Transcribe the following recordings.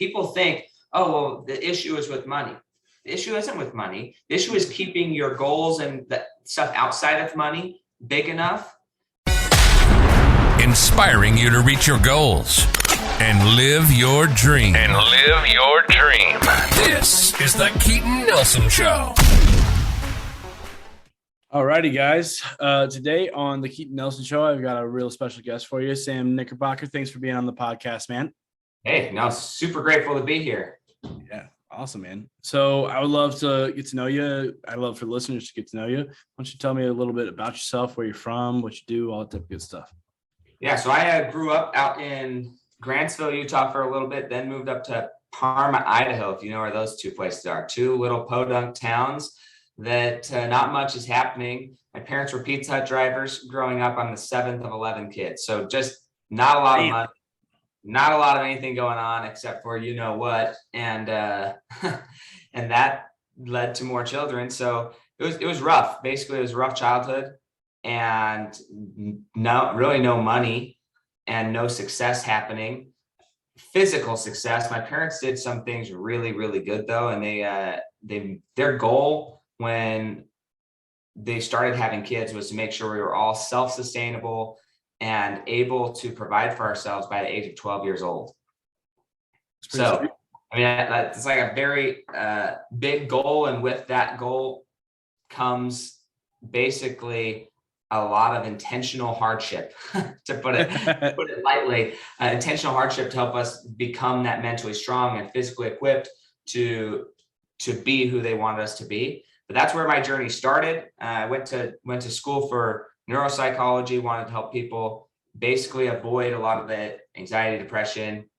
people think, oh, well, the issue is with money. The issue isn't with money. The issue is keeping your goals and the stuff outside of money big enough. Inspiring you to reach your goals and live your dream. This is the Keaton Nelson Show. Alrighty, guys. Today on the Keaton Nelson Show, I've got a real special guest for you, Sam Knickerbocker. Thanks for being on the podcast, man. Hey, no, super grateful to be here. Yeah, awesome, man. So I would love to get to know you. I'd love for listeners to get to know you. Why don't you tell me a little bit about yourself, where you're from, what you do, all that type of good stuff. Yeah, so I grew up out in Grantsville, Utah for a little bit, then moved up to Parma, Idaho, if you know where those two places are. Two little podunk towns that not much is happening. My parents were Pizza Hut drivers growing up. I'm the seventh of 11 kids. So just not a lot of money, not a lot of anything going on except for you know what. And and that led to more children. So it was rough. Basically, it was a rough childhood and no money and no success happening. Physical success. My parents did some things really, really good though. And their goal when they started having kids was to make sure we were all self-sustainable and able to provide for ourselves by the age of 12 years old. So, sweet. I mean, it's like a very big goal. And with that goal comes basically a lot of intentional hardship, to put it lightly, intentional hardship to help us become that mentally strong and physically equipped to be who they wanted us to be. But that's where my journey started. I went to school for neuropsychology, wanted to help people basically avoid a lot of the anxiety, depression,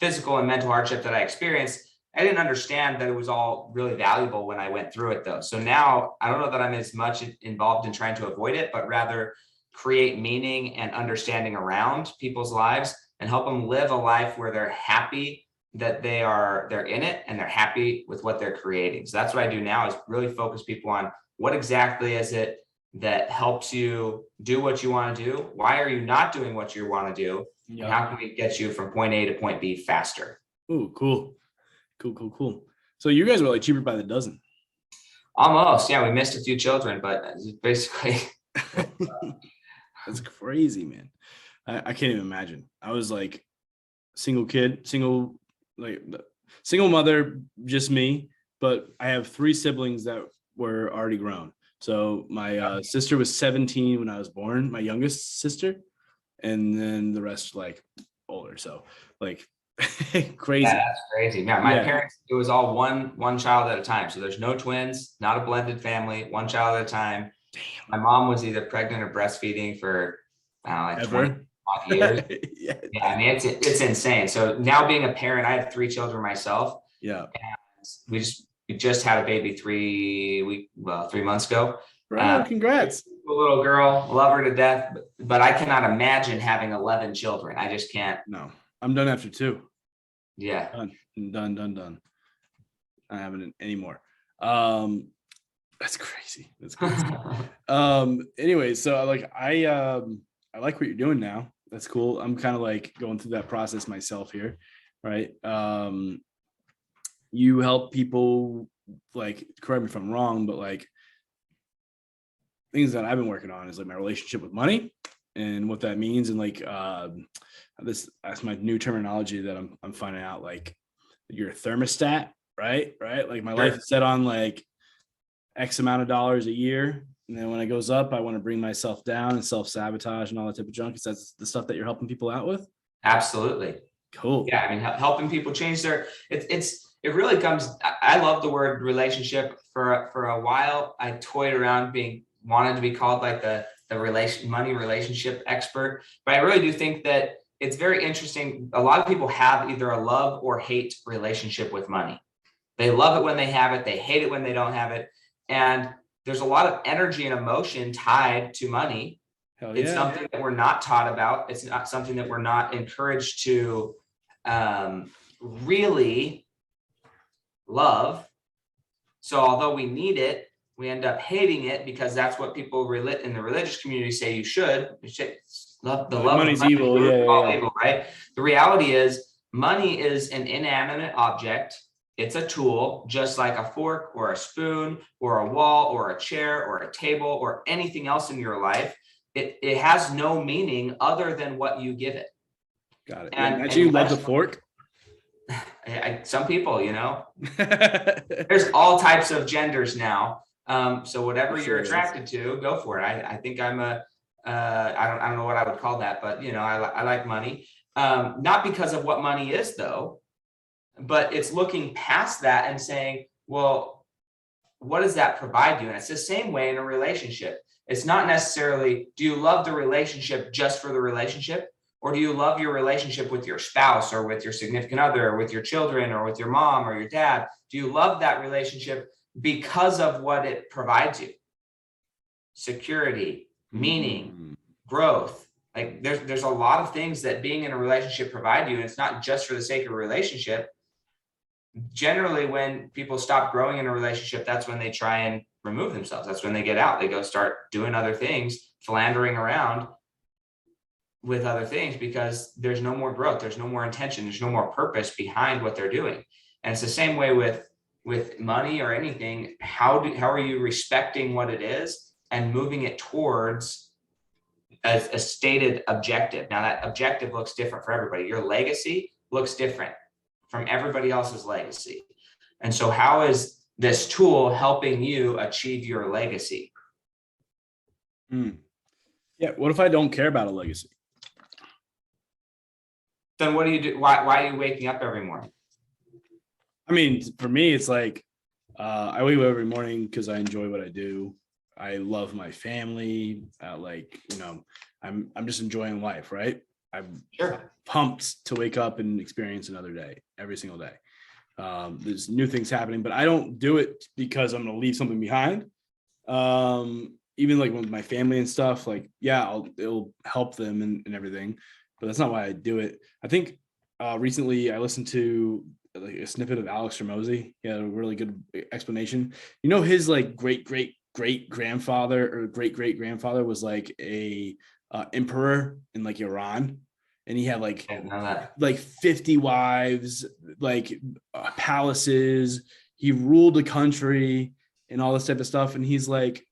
physical and mental hardship that I experienced. I didn't understand that it was all really valuable when I went through it though. So now I don't know that I'm as much involved in trying to avoid it, but rather create meaning and understanding around people's lives and help them live a life where they're happy that they're in it and they're happy with what they're creating. So that's what I do now, is really focus people on what exactly is it that helps you do what you want to do? Why are you not doing what you want to do? Yep. And how can we get you from point A to point B faster? Ooh, cool. So you guys were like cheaper by the dozen. Almost. Yeah, we missed a few children, but basically. That's crazy, man. I can't even imagine. I was like single mother, just me, but I have 3 siblings that were already grown. So my sister was 17 when I was born, my youngest sister, and then the rest like older. So like crazy. Yeah, that's crazy. Yeah, my parents, it was all one child at a time. So there's no twins, not a blended family, one child at a time. Damn. My mom was either pregnant or breastfeeding for like 20 years. Yeah, I mean it's insane. So now being a parent, I have 3 children myself. Yeah, and we just had a baby 3 months ago. Right, congrats. A little girl, love her to death, but I cannot imagine having 11 children. I just can't. No, I'm done after 2. Yeah, done. I haven't anymore. That's crazy. Anyway, so like I like what you're doing now. That's cool. I'm kind of like going through that process myself here, right? You help people, like, correct me if I'm wrong, but like things that I've been working on is like my relationship with money and what that means. And like, that's my new terminology that I'm finding out, like you're a thermostat, right? Like my life is set on like X amount of dollars a year. And then when it goes up, I want to bring myself down and self-sabotage and all that type of junk. Is that the stuff that you're helping people out with? Absolutely. Cool. Yeah. I mean, helping people change it really comes, I love the word relationship. For a while, I toyed around wanted to be called like the money relationship expert, but I really do think that it's very interesting. A lot of people have either a love or hate relationship with money. They love it when they have it. They hate it when they don't have it. And there's a lot of energy and emotion tied to money. It's something that we're not taught about. It's not something that we're not encouraged to really love. So although we need it, we end up hating it because that's what people in the religious community say you should. Love the love money's evil. All evil, right? The reality is Money is an inanimate object. It's a tool, just like a fork or a spoon or a wall or a chair or a table or anything else in your life. It has no meaning other than what you give it. Got it. And, Imagine you love the fork. Some people, you know, there's all types of genders now. So whatever Sure you're attracted to, go for it. I think I'm a, I don't know what I would call that, but you know, I like money. Not because of what money is though, but it's looking past that and saying, well, what does that provide you? And it's the same way in a relationship. It's not necessarily, do you love the relationship just for the relationship? Or do you love your relationship with your spouse or with your significant other or with your children or with your mom or your dad? Do you love that relationship because of what it provides you? Security, meaning, growth. Like there's a lot of things that being in a relationship provide you. And it's not just for the sake of a relationship. Generally, when people stop growing in a relationship, that's when they try and remove themselves. That's when they get out. They go start doing other things, philandering around with other things because there's no more growth. There's no more intention. There's no more purpose behind what they're doing. And it's the same way with money or anything. How are you respecting what it is and moving it towards a stated objective? Now that objective looks different for everybody. Your legacy looks different from everybody else's legacy. And so how is this tool helping you achieve your legacy? Yeah. What if I don't care about a legacy? Then what do you do? Why are you waking up every morning? I mean, for me, it's like I wake up every morning because I enjoy what I do. I love my family. I'm just enjoying life, right? I'm pumped to wake up and experience another day every single day. There's new things happening, but I don't do it because I'm going to leave something behind. Even like with my family and stuff, like, yeah, it'll help them and everything, but that's not why I do it. I think recently I listened to like a snippet of Alex Ramosi. He had a really good explanation. You know, his like great grandfather was like a emperor in like Iran, and he had like 50 wives, like palaces. He ruled the country and all this type of stuff. And he's like,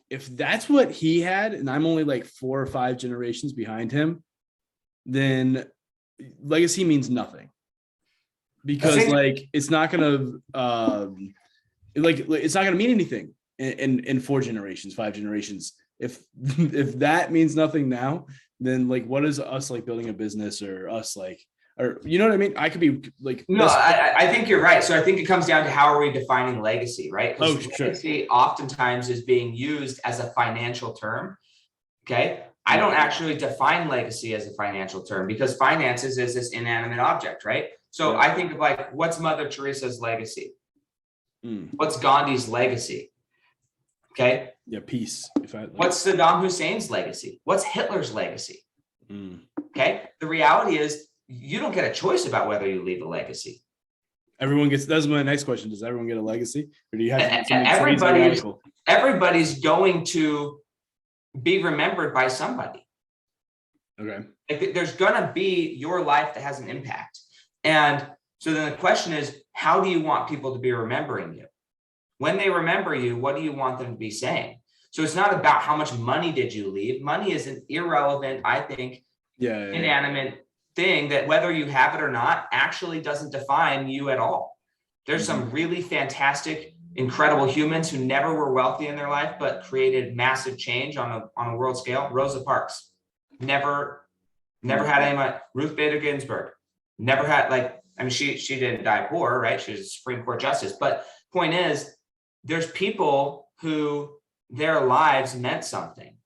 if that's what he had, and I'm only like 4 or 5 generations behind him, then legacy means nothing, because like it's not gonna it's not gonna mean anything in 4 generations, 5 generations. If that means nothing now, then like what is us like building a business or us like, or you know what I mean? I could be like, no, I think you're right. So I think it comes down to how are we defining legacy, right? Oh, legacy oftentimes is being used as a financial term. Okay. I don't actually define legacy as a financial term because finances is this inanimate object, right? So I think of like, what's Mother Teresa's legacy? What's Gandhi's legacy? Okay. Yeah, peace. What's Saddam Hussein's legacy? What's Hitler's legacy? Okay. The reality is you don't get a choice about whether you leave a legacy. That's my next question. Does everyone get a legacy? Or do you have everybody's going to be remembered by somebody. Okay. Like, there's gonna be your life that has an impact. And so then the question is, how do you want people to be remembering you? When they remember you, what do you want them to be saying? So it's not about how much money did you leave. Money is an irrelevant, I think, inanimate thing that whether you have it or not actually doesn't define you at all. There's some really fantastic, incredible humans who never were wealthy in their life, but created massive change on a world scale. Rosa Parks, never had any money. Ruth Bader Ginsburg, never had, like, I mean, she didn't die poor, right? She was a Supreme Court justice. But point is, there's people who their lives meant something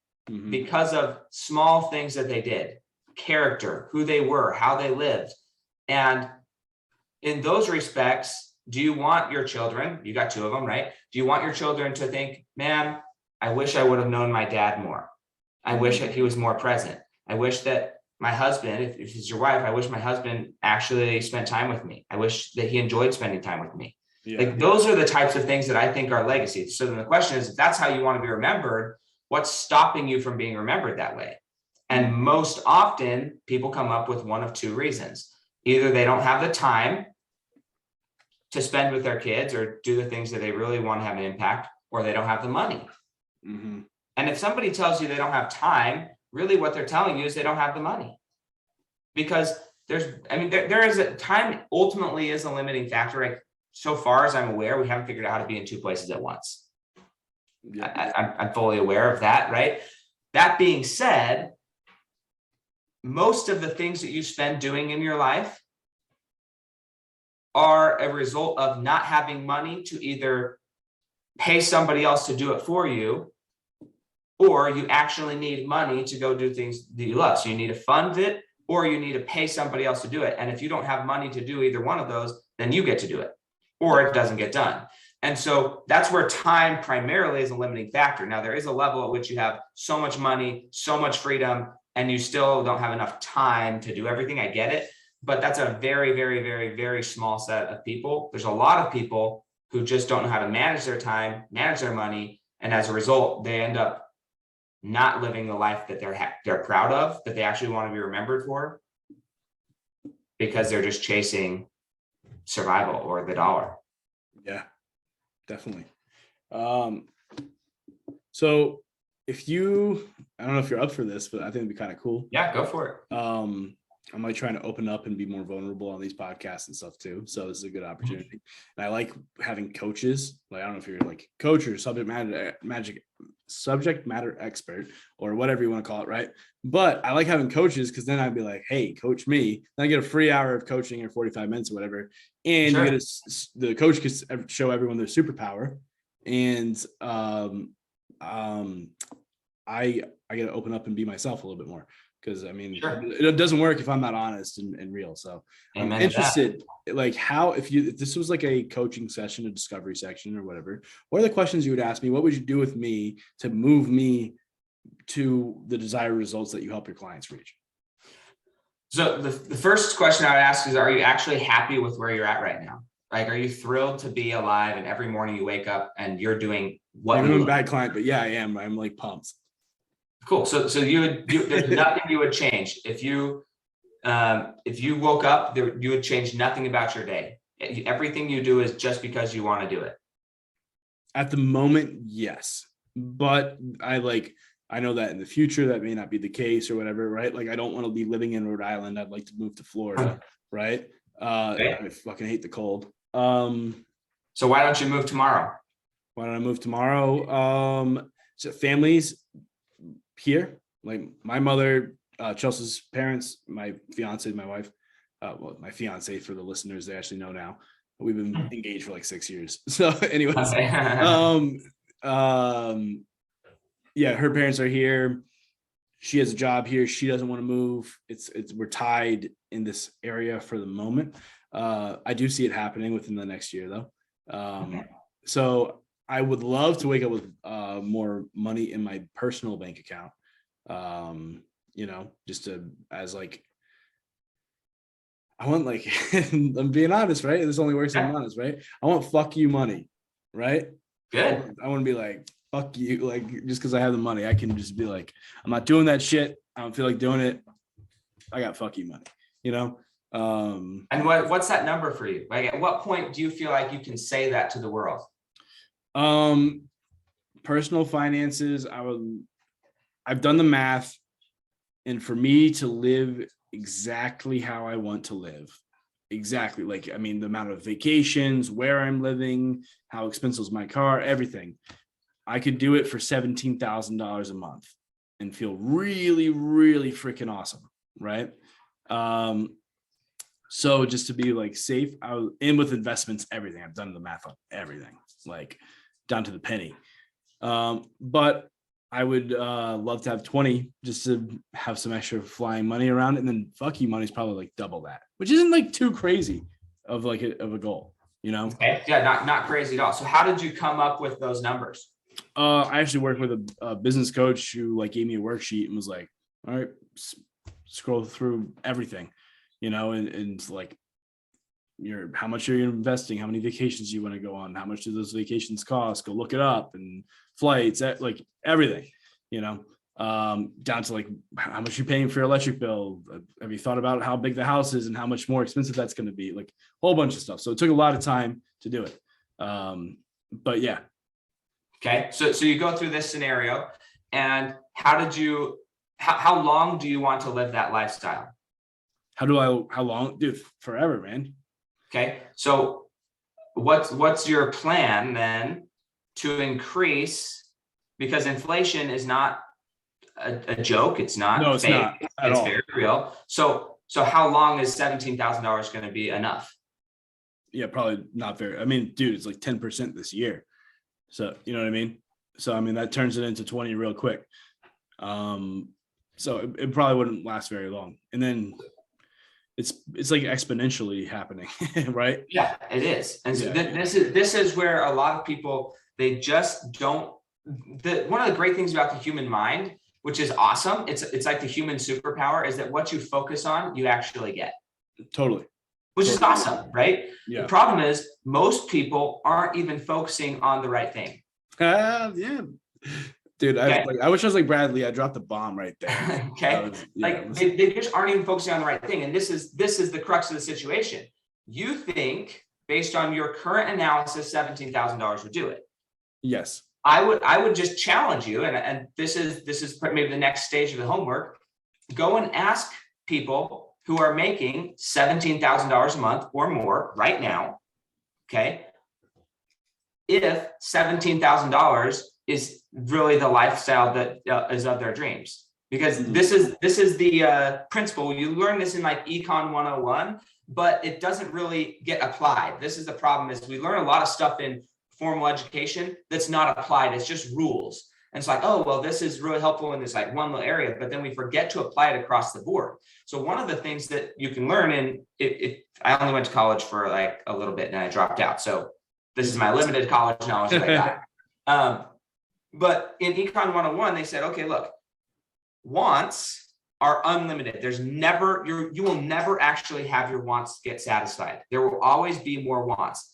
because of small things that they did, character, who they were, how they lived. And in those respects, do you want your children, you got 2 of them, right? Do you want your children to think, man, I wish I would have known my dad more. I wish that he was more present. I wish that my husband, if it's your wife, I wish my husband actually spent time with me. I wish that he enjoyed spending time with me. Like those are the types of things that I think are legacies. So then the question is, if that's how you want to be remembered, what's stopping you from being remembered that way? And most often people come up with one of 2 reasons. Either they don't have the time to spend with their kids or do the things that they really want to have an impact, or they don't have the money. Mm-hmm. And if somebody tells you they don't have time, really what they're telling you is they don't have the money. Because there is a time ultimately is a limiting factor. Like, so far as I'm aware, we haven't figured out how to be in two places at once. Yeah. I'm fully aware of that, right? That being said, most of the things that you spend doing in your life are a result of not having money to either pay somebody else to do it for you, or you actually need money to go do things that you love. So you need to fund it, or you need to pay somebody else to do it. And if you don't have money to do either one of those, then you get to do it, or it doesn't get done. And so that's where time primarily is a limiting factor. Now, there is a level at which you have so much money, so much freedom, and you still don't have enough time to do everything. I get it. But that's a very, very, very, very small set of people. There's a lot of people who just don't know how to manage their time, manage their money. And as a result, they end up not living the life that they're proud of, that they actually want to be remembered for, because they're just chasing survival or the dollar. Yeah, definitely. So if you, I don't know if you're up for this, but I think it'd be kind of cool. Yeah, go for it. I'm like trying to open up and be more vulnerable on these podcasts and stuff too. So this is a good opportunity. And I like having coaches. Like, I don't know if you're like coach or subject matter expert or whatever you want to call it. Right. But I like having coaches, because then I'd be like, hey, coach me. Then I get a free hour of coaching or 45 minutes or whatever. And Sure. you get the coach could show everyone their superpower. And I get to open up and be myself a little bit more. Because Sure. it doesn't work if I'm not honest and real. So Amen I'm interested, like, if this was like a coaching session, a discovery section or whatever, what are the questions you would ask me? What would you do with me to move me to the desired results that you help your clients reach? So the first question I would ask is, are you actually happy with where you're at right now? Like, are you thrilled to be alive and every morning you wake up and you're doing what I'm you a love? bad client, but yeah, I am. I'm like pumped. Cool. So there's nothing you would change if you woke up. You would change nothing about your day. Everything you do is just because you want to do it. At the moment, yes, but I know that in the future that may not be the case or whatever, right? Like, I don't want to be living in Rhode Island. I'd like to move to Florida, right? Okay. I fucking hate the cold. So why don't you move tomorrow? Why don't I move tomorrow? So families here, like my mother, Chelsea's parents, my fiance, my wife, my fiance, for the listeners, they actually know now. We've been engaged for like 6 years. So anyways, Okay. Yeah, her parents are here. She has a job here. She doesn't want to move. We're tied in this area for the moment. I do see it happening within the next year though. So I would love to wake up with more money in my personal bank account. Just as like, I want, like, I'm being honest, right? This only works if I'm honest, right? I want fuck you money, right? Good. I want to be like, fuck you, like, just because I have the money, I can just be like, I'm not doing that shit. I don't feel like doing it. I got fuck you money, And what's that number for you? Like, at what point do you feel like you can say that to the world? Personal finances, I've done the math, and for me to live exactly how I want to live, exactly, like, the amount of vacations, where I'm living, how expensive is my car, everything, I could do it for $17,000 a month and feel really, really freaking awesome, right? So just to be like safe, I was in with investments, everything. I've done the math on everything, like down to the penny. But I would love to have 20 just to have some extra flying money around. And then fuck you money is probably like double that, which isn't like too crazy of like of a goal, Okay. Yeah, not crazy at all. So how did you come up with those numbers? I actually worked with a business coach who like gave me a worksheet and was like, all right, scroll through everything, and like how much you're investing, how many vacations you want to go on, how much do those vacations cost, go look it up, and flights, like everything, down to like how much you're paying for your electric bill. Have you thought about how big the house is and how much more expensive that's going to be? Like a whole bunch of stuff. So it took a lot of time to do it. But yeah. Okay. So you go through this scenario, and how long do you want to live that lifestyle? How long? Dude, forever, man. Okay. So what's your plan then to increase, because inflation is not a joke. It's not No, it's fake. not at It's all. very real. So how long is $17,000 going to be enough? Yeah, probably not very. I mean, dude, it's like 10% this year. So, you know what I mean? So, I mean, that turns it into 20 real quick. So it probably wouldn't last very long. And then it's like exponentially happening, right? Yeah, it is. And so Yeah. this is where a lot of people, they just don't, one of the great things about the human mind, which is awesome, it's like the human superpower, is that what you focus on, you actually get. Totally. Which is awesome, right? Yeah. The problem is most people aren't even focusing on the right thing. Yeah. Dude, Okay. I wish I was like Bradley. I dropped the bomb right there. Okay. They just aren't even focusing on the right thing. And this is the crux of the situation. You think, based on your current analysis, $17,000 would do it. Yes. I would just challenge you, and this is maybe the next stage of the homework. Go and ask people who are making $17,000 a month or more right now, okay, if $17,000 is really the lifestyle that is of their dreams. Because this is the principle. You learn this in like Econ 101, but it doesn't really get applied. This is the problem, is we learn a lot of stuff in formal education that's not applied. It's just rules. And it's like, oh, well, this is really helpful in this like one little area, but then we forget to apply it across the board. So one of the things that you can learn I only went to college for like a little bit and I dropped out. So this is my limited college knowledge that I got. But in Econ 101, they said, okay, look, wants are unlimited. You will never actually have your wants get satisfied. There will always be more wants.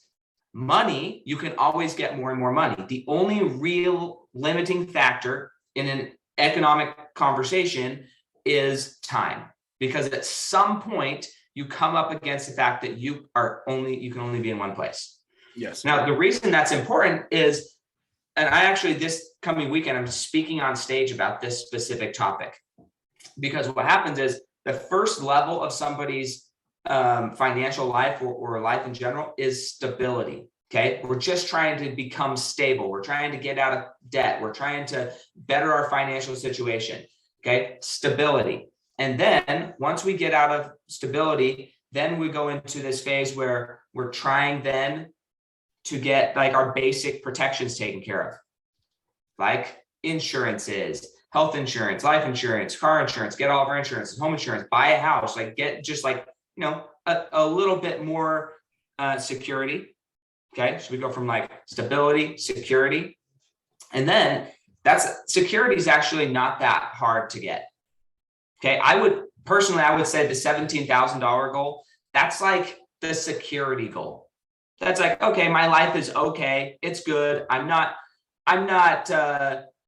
Money, you can always get more and more money. The only real limiting factor in an economic conversation is time, because at some point you come up against the fact that you can only be in one place. Yes. Now, the reason that's important is, and I actually, this coming weekend, I'm speaking on stage about this specific topic, because what happens is the first level of somebody's financial life or life in general is stability. Okay. We're just trying to become stable. We're trying to get out of debt. We're trying to better our financial situation. Okay. Stability. And then once we get out of stability, then we go into this phase where we're trying then to get like our basic protections taken care of, like insurances, health insurance, life insurance, car insurance, get all of our insurance, home insurance, buy a house, like get just like, a little bit more security. Okay. So we go from like stability, security, and then security is actually not that hard to get. Okay. I would say the $17,000 goal, that's like the security goal. That's like, okay, my life is okay. It's good. I'm not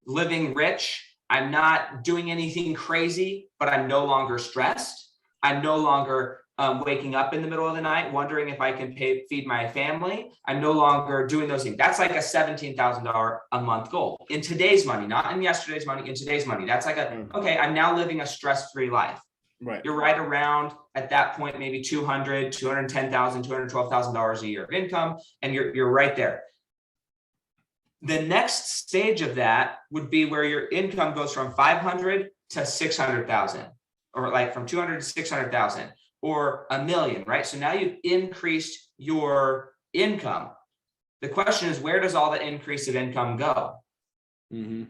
living rich. I'm not doing anything crazy, but I'm no longer stressed. I'm no longer waking up in the middle of the night wondering if I can feed my family. I'm no longer doing those things. That's like a $17,000 a month goal in today's money, not in yesterday's money, in today's money. That's like okay, I'm now living a stress-free life. Right. You're right around at that point, maybe $210,000, $212,000 a year of income, and you're right there. The next stage of that would be where your income goes from 500 to 600,000, or like from 200 to 600,000, or $1 million, right? So now you've increased your income. The question is, where does all the increase of income go? Mm-hmm.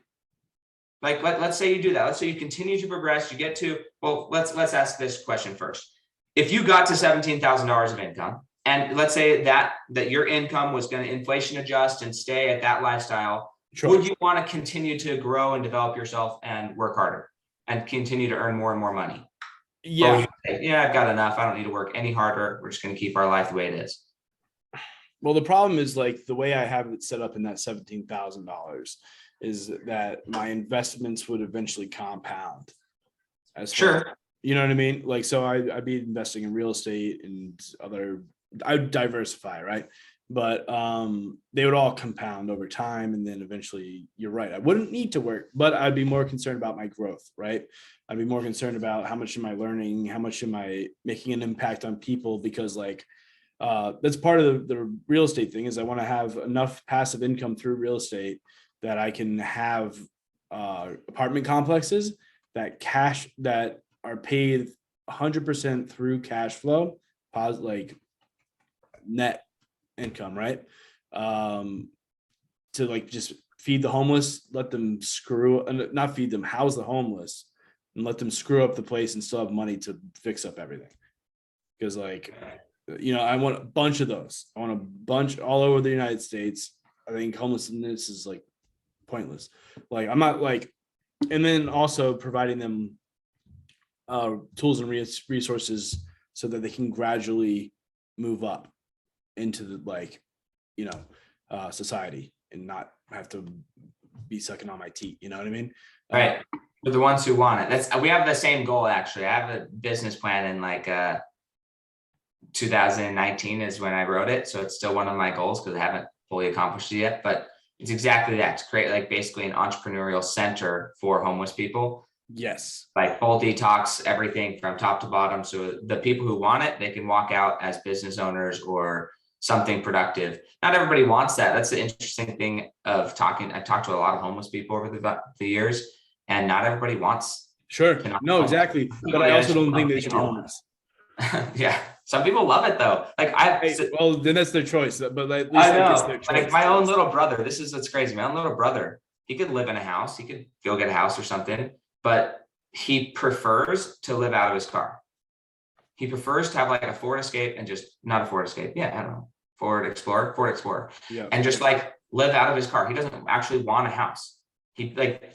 Like, let's say you do that. Let's say you continue to progress. You get to, well, let's ask this question first. If you got to $17,000 of income, and let's say that your income was going to inflation adjust and stay at that lifestyle, sure, would you want to continue to grow and develop yourself and work harder and continue to earn more and more money? Yeah. Yeah, I've got enough. I don't need to work any harder. We're just going to keep our life the way it is. Well, the problem is like the way I have it set up in that $17,000 is that my investments would eventually compound. Sure. You know what I mean? Like, so I'd be investing in real estate and I'd diversify, right? But they would all compound over time. And then eventually, you're right, I wouldn't need to work, but I'd be more concerned about my growth, right? I'd be more concerned about how much am I learning? How much am I making an impact on people? Because like, that's part of the real estate thing is I want to have enough passive income through real estate that I can have apartment complexes that are paid 100% through cash flow, like net income, right? To like just feed the homeless, let them not feed them, house the homeless, and let them screw up the place and still have money to fix up everything. Because like, I want a bunch of those. I want a bunch all over the United States. I think homelessness is like pointless. Like I'm not like, and then also providing them tools and resources so that they can gradually move up into the society and not have to be sucking on my teeth. You know what I mean? Right. For the ones who want it. We have the same goal actually. I have a business plan in like 2019 is when I wrote it. So it's still one of my goals because I haven't fully accomplished it yet, but it's exactly that, to create like basically an entrepreneurial center for homeless people. Yes. Like full detox, everything from top to bottom. So the people who want it, they can walk out as business owners or something productive. Not everybody wants that. That's the interesting thing of talking. I've talked to a lot of homeless people over the years, and not everybody wants. Sure. No, exactly. But I also don't think they should be homeless. Yeah. Some people love it though. Like well, then that's their choice. But at least I know. it's their choice. Like my own little brother, this is what's crazy. My own little brother, he could live in a house. He could go get a house or something, but he prefers to live out of his car. He prefers to have like a Ford Escape and just not a Ford Escape. Yeah, I don't know. Ford Explorer. Yeah. And just like live out of his car. He doesn't actually want a house. He like,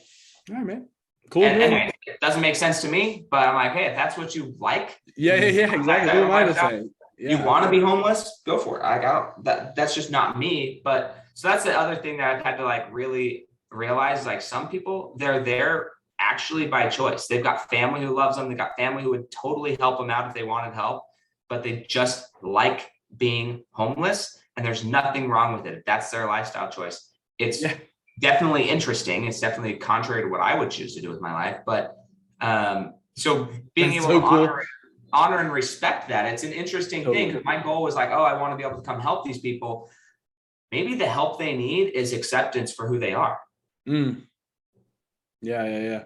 all right, man. Cool. And it doesn't make sense to me, but I'm like, hey, if that's what you like. Yeah, exactly. Who am I to say? You want to be homeless? Go for it. That's just not me. But so that's the other thing that I've had to like really realize. Like some people, they're there actually by choice. They've got family who loves them. They've got family who would totally help them out if they wanted help, but they just like being homeless, and there's nothing wrong with it. If that's their lifestyle choice, it's definitely interesting. It's definitely contrary to what I would choose to do with my life. But so being able to honor and respect that, it's an interesting thing. Because my goal was like, oh, I want to be able to come help these people. Maybe the help they need is acceptance for who they are. Yeah.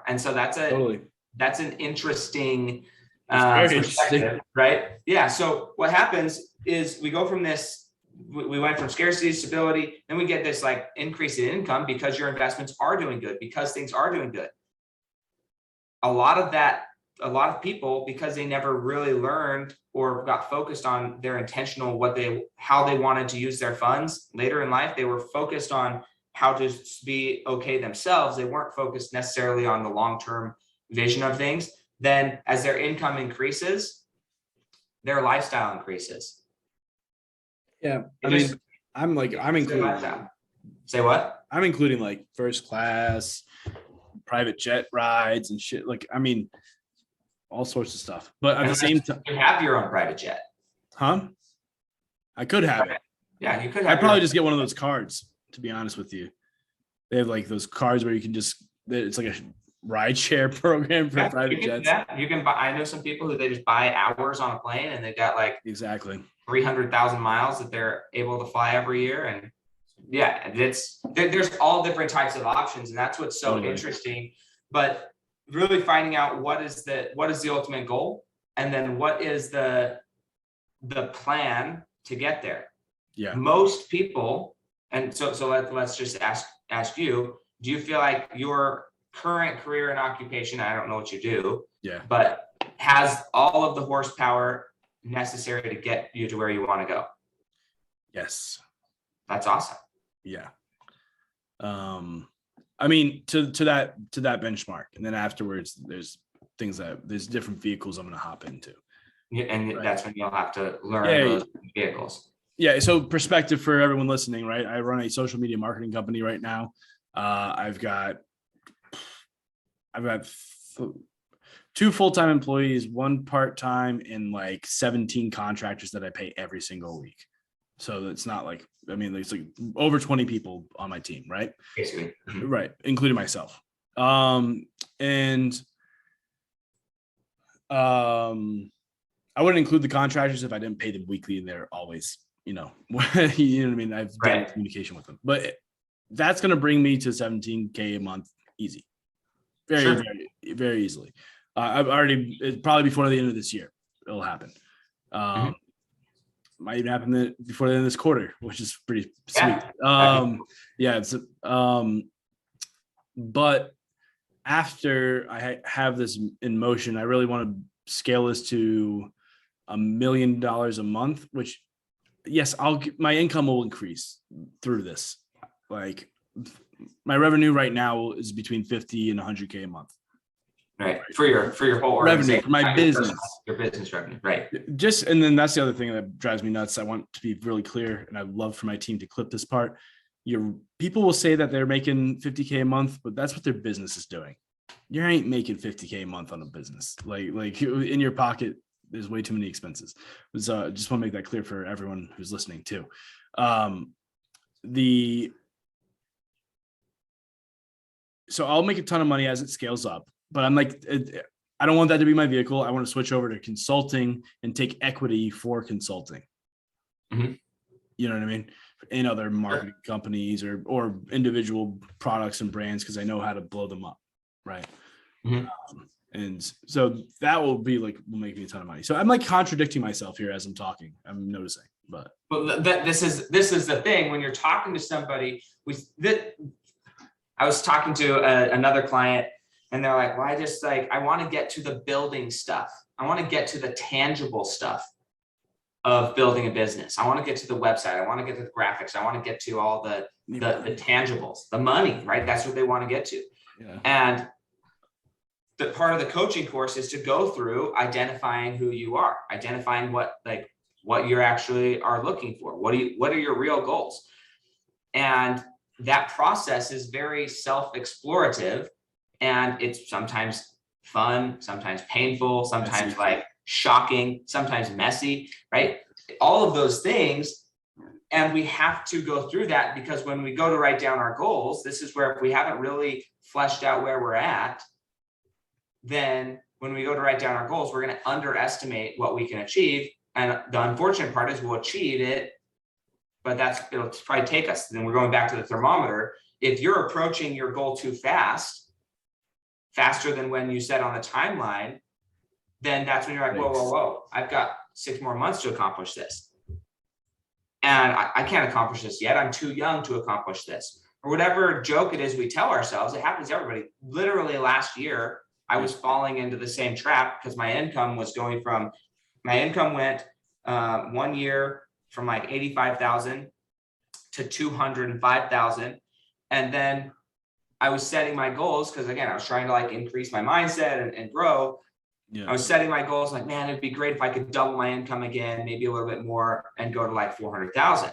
And so that's an interesting perspective, right? Yeah. So what happens is we go from this, we went from scarcity to stability, then we get this like increase in income because your investments are doing good, because things are doing good. A lot of people, because they never really learned or got focused on their intentional, how they wanted to use their funds later in life, they were focused on how to be okay themselves. They weren't focused necessarily on the long-term vision of things. Then as their income increases, their lifestyle increases. Yeah. I'm including. Say what? I'm including like first class, private jet rides and shit. Like, all sorts of stuff. But at the same time, you have your own private jet. Huh? I could have it. Yeah, you could have. I'd probably just get one of those cards, to be honest with you. They have like those cards where you can it's like a ride share program for private jets. You can buy. I know some people who they just buy hours on a plane, and they've got like 300,000 miles that they're able to fly every year. And yeah, there's all different types of options, and that's what's so interesting. But really finding out what is the ultimate goal, and then what is the plan to get there. Yeah. Most people, and so let's just ask you, do you feel like your current career and occupation, I don't know what you do, but has all of the horsepower necessary to get you to where you want to go? Yes. That's awesome. Yeah. To that benchmark, and then afterwards there's different vehicles I'm going to hop into. Yeah, and that's when you'll have to learn those vehicles. Yeah. So perspective for everyone listening, right? I run a social media marketing company right now. I've got 2 full-time employees, 1 part-time, and like 17 contractors that I pay every single week. So it's not like, I mean, it's like over 20 people on my team, right? Basically. Right, including myself. And I wouldn't include the contractors if I didn't pay them weekly, and they're always, you know what I mean? I've daily communication with them, but that's going to bring me to 17K a month easy. Very, very easily. I've already, probably before the end of this year, it'll happen. Might even happen before the end of this quarter, which is pretty sweet. But after I have this in motion, I really want to scale this to $1 million a month, which, yes, my income will increase through this. Like, my revenue right now is between 50 and 100K a month. Right. For your whole revenue, for my business, your business revenue. Right. And then that's the other thing that drives me nuts. I want to be really clear, and I'd love for my team to clip this part. People will say that they're making 50K a month, but that's what their business is doing. You ain't making 50K a month on a business. Like in your pocket, there's way too many expenses. So just want to make that clear for everyone who's listening too. So I'll make a ton of money as it scales up, but I'm like, I don't want that to be my vehicle. I want to switch over to consulting and take equity for consulting. You know what I mean? In other marketing companies or individual products and brands, because I know how to blow them up. Right. And so that will make me a ton of money. So I'm like contradicting myself here as I'm talking. I'm noticing, but this is the thing when you're talking to somebody I was talking to another client, and they're like, well, I want to get to the building stuff. I want to get to the tangible stuff of building a business. I want to get to the website. I want to get to the graphics. I want to get to all the tangibles, the money, right? That's what they want to get to. Yeah. And the part of the coaching course is to go through identifying who you are, identifying what you actually are looking for. What are your real goals? And that process is very self-explorative, and it's sometimes fun, sometimes painful, sometimes like shocking, sometimes messy, right? All of those things. And we have to go through that, because when we go to write down our goals, this is where if we haven't really fleshed out where we're at, then when we go to write down our goals, we're going to underestimate what we can achieve. And the unfortunate part is we'll achieve it, but it'll probably take us. Then we're going back to the thermometer. If you're approaching your goal too fast, faster than when you set on the timeline, then that's when you're like, whoa, I've got 6 more months to accomplish this. And I can't accomplish this yet. I'm too young to accomplish this. Or whatever joke it is we tell ourselves. It happens to everybody. Literally last year, I was falling into the same trap, because my income went 1 year from like 85,000 to 205,000. And then I was setting my goals, because again, I was trying to increase my mindset and grow. Yeah. I was setting my goals like, man, it'd be great if I could double my income again, maybe a little bit more, and go to 400,000.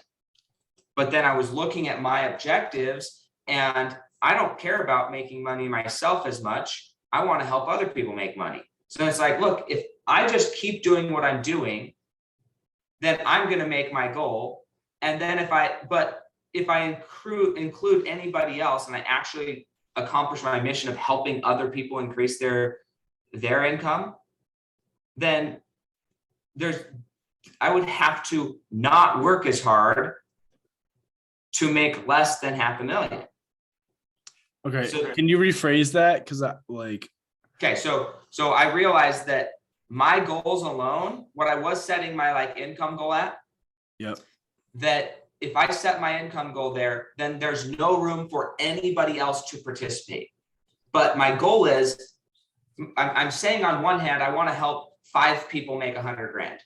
But then I was looking at my objectives, and I don't care about making money myself as much. I want to help other people make money. So it's like, look, if I just keep doing what I'm doing, then I'm going to make my goal. And then if I include anybody else, and I actually accomplish my mission of helping other people increase their income, then I would have to not work as hard to make less than $500,000. Okay. So can you rephrase that? Okay. So I realized that my goals alone, what I was setting my income goal at, that if I set my income goal there, then there's no room for anybody else to participate. But my goal is, I'm saying on one hand, I want to help 5 people make $100,000.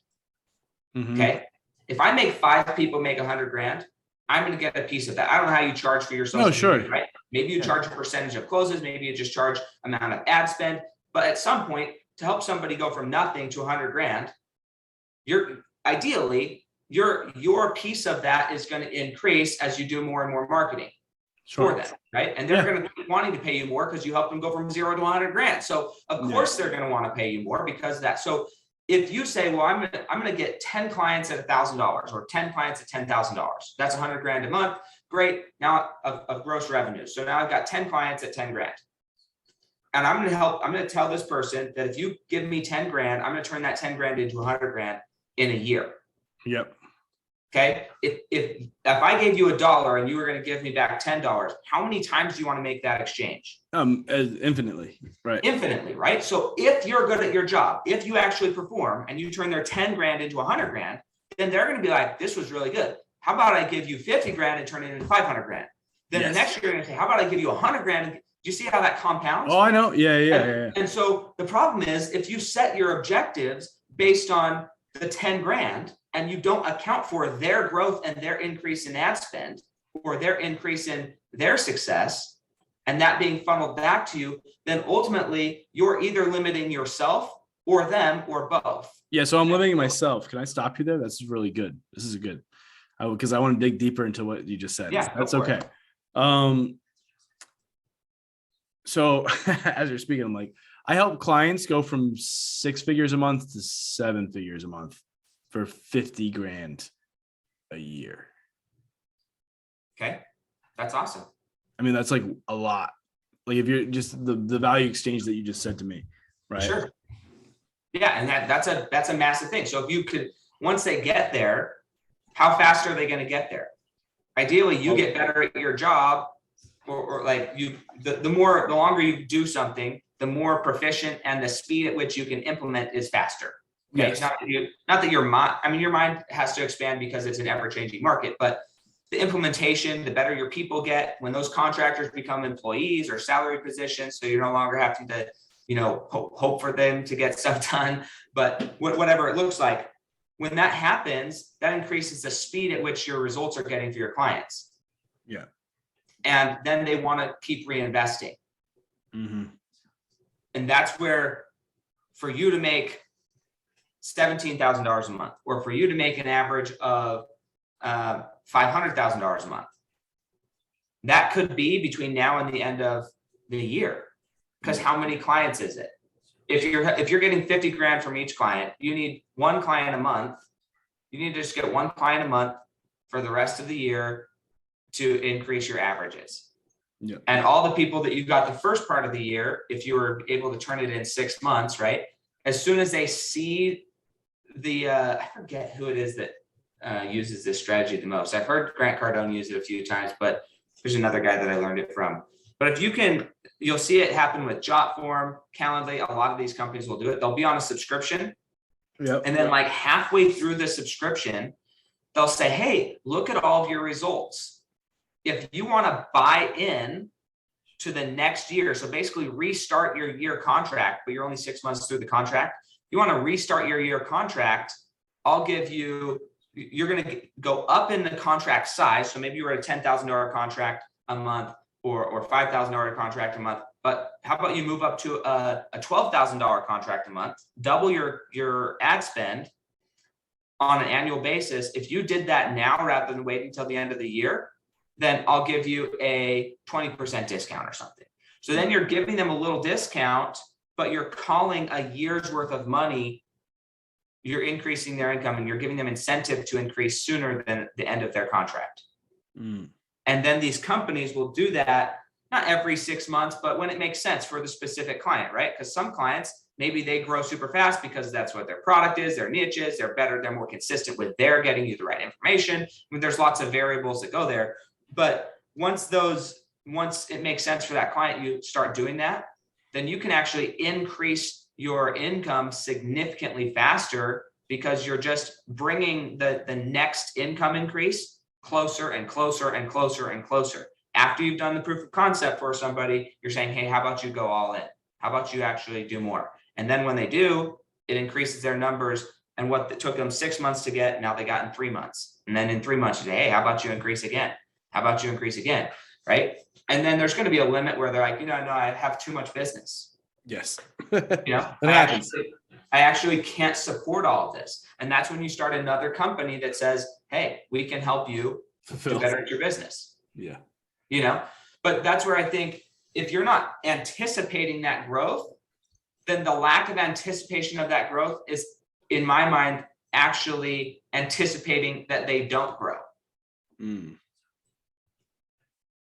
Okay. If I make 5 people make $100,000, I'm going to get a piece of that. I don't know how you charge for your social media, right? Maybe you charge a percentage of closes. Maybe you just charge amount of ad spend. But at some point, to help somebody go from nothing to $100,000, you're ideally, your piece of that is going to increase as you do more and more marketing for them, right? And they're going to be wanting to pay you more because you help them go from 0 to 100 grand. So of course they're going to want to pay you more because of that. So if you say, well, I'm going to get 10 clients at $1,000 or 10 clients at $10,000, that's 100 grand a month. Great. Now of gross revenue. So now I've got 10 clients at 10 grand. And I'm going to tell this person that if you give me 10 grand, I'm going to turn that 10 grand into 100 grand in a year. Yep. Okay. If I gave you $1 and you were going to give me back $10, how many times do you want to make that exchange? Infinitely. Right. Infinitely. Right. So if you're good at your job, if you actually perform and you turn their 10 grand into 100 grand, then they're going to be like, this was really good. How about I give you 50 grand and turn it into 500 grand? Then the next year you're going to say, how about I give you 100 grand? Do you see how that compounds? Oh, I know. Yeah. And so the problem is if you set your objectives based on the 10 grand and you don't account for their growth and their increase in ad spend or their increase in their success and that being funneled back to you, then ultimately you're either limiting yourself or them or both. Yeah. So I'm limiting myself. Can I stop you there? That's really good. This is good. Because I want to dig deeper into what you just said. Yeah, that's okay. So as you're speaking, I'm like, I help clients go from 6 figures a month to 7 figures a month for 50 grand a year. Okay. That's awesome. I mean, that's like a lot. Like if you're just the value exchange that you just said to me, right? Sure. Yeah. And that's a massive thing. So if you could, once they get there, how fast are they going to get there? Ideally, you get better at your job, or like the longer you do something, the more proficient and the speed at which you can implement is faster. Okay? Yes. Not that your mind has to expand because it's an ever-changing market, but the implementation, the better your people get when those contractors become employees or salary positions. So you're no longer having to, hope for them to get stuff done, but whatever it looks like. When that happens, that increases the speed at which your results are getting for your clients. Yeah. And then they want to keep reinvesting. Mm-hmm. And that's where for you to make $17,000 a month, or for you to make an average of $500,000 a month, that could be between now and the end of the year. Because how many clients is it? If you're getting 50 grand from each client, you need one client a month. You need to just get one client a month for the rest of the year to increase your averages. Yeah. And all the people that you got the first part of the year, if you were able to turn it in 6 months, right? As soon as they see I forget who it is that uses this strategy the most. I've heard Grant Cardone use it a few times, but there's another guy that I learned it from. But if you'll see it happen with Jotform, Calendly. A lot of these companies will do it. They'll be on a subscription. Yep. And then like halfway through the subscription, they'll say, hey, look at all of your results. If you want to buy in to the next year, so basically restart your year contract, but you're only 6 months through the contract. You want to restart your year contract, you're going to go up in the contract size. So maybe you're at a $10,000 contract a month or $5,000 contract a month, but how about you move up to a $12,000 contract a month, double your ad spend on an annual basis. If you did that now rather than waiting until the end of the year, then I'll give you a 20% discount or something. So then you're giving them a little discount, but you're calling a year's worth of money. You're increasing their income and you're giving them incentive to increase sooner than the end of their contract. Mm. And then these companies will do that, not every 6 months, but when it makes sense for the specific client, right? Because some clients, maybe they grow super fast because that's what their product is, their niche is, they're better, they're more consistent with their getting you the right information. I mean, there's lots of variables that go there. But once it makes sense for that client, you start doing that, then you can actually increase your income significantly faster because you're just bringing the next income increase closer and closer and closer and closer. After you've done the proof of concept for somebody, you're saying, hey, how about you go all in? How about you actually do more? And then when they do, it increases their numbers. And what it took them 6 months to get, now they got in 3 months. And then in 3 months, you say, hey, how about you increase again? How about you increase again? Right? And then there's going to be a limit where they're like, no, I have too much business. Yes. That happens. I actually can't support all of this. And that's when you start another company that says, hey, we can help you to better your business. Yeah. But that's where I think if you're not anticipating that growth, then the lack of anticipation of that growth is, in my mind, actually anticipating that they don't grow.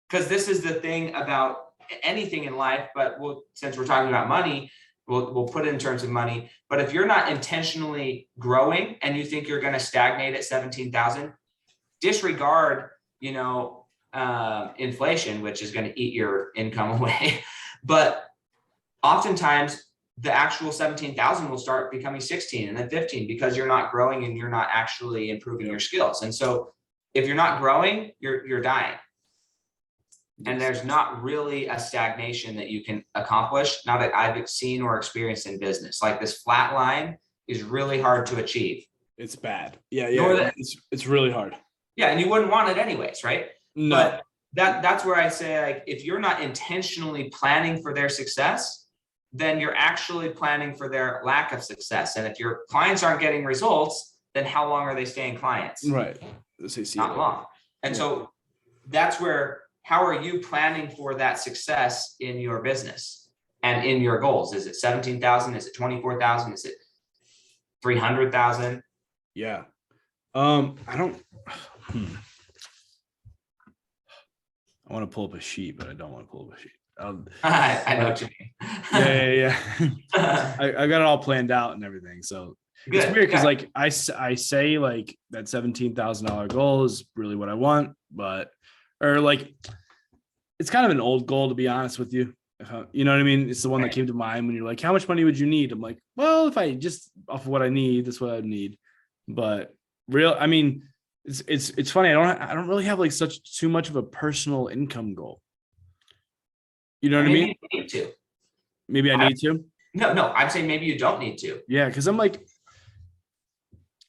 Because this is the thing about anything in life, but since we're talking about money, we'll put it in terms of money. But if you're not intentionally growing and you think you're going to stagnate at 17,000, disregard, inflation, which is going to eat your income away. But oftentimes the actual 17,000 will start becoming 16 and then 15 because you're not growing and you're not actually improving your skills. And so if you're not growing, you're dying. And there's not really a stagnation that you can accomplish now that I've seen or experienced in business. Like this flat line is really hard to achieve. It's bad. Yeah. It's really hard. Yeah. And you wouldn't want it anyways, right? No. But that's where I say, like, if you're not intentionally planning for their success, then you're actually planning for their lack of success. And if your clients aren't getting results, then how long are they staying clients? Right. Not long. And so that's where, how are you planning for that success in your business and in your goals? Is it 17,000? Is it 24,000? Is it 300,000? Yeah. I want to pull up a sheet, but I don't want to pull up a sheet. I know what you mean. Yeah. I got it all planned out and everything. So it's weird because like I say like that $17,000 goal is really what I want, or like it's kind of an old goal, to be honest with you. You know what I mean? It's the one that came to mind when you're like, how much money would you need? I'm like, well, if I just off of what I need, that's what I would need. But it's funny. I don't really have like too much of a personal income goal. You know what I mean? You need to. Maybe I need to. No, I'm saying maybe you don't need to. Yeah, because I'm like,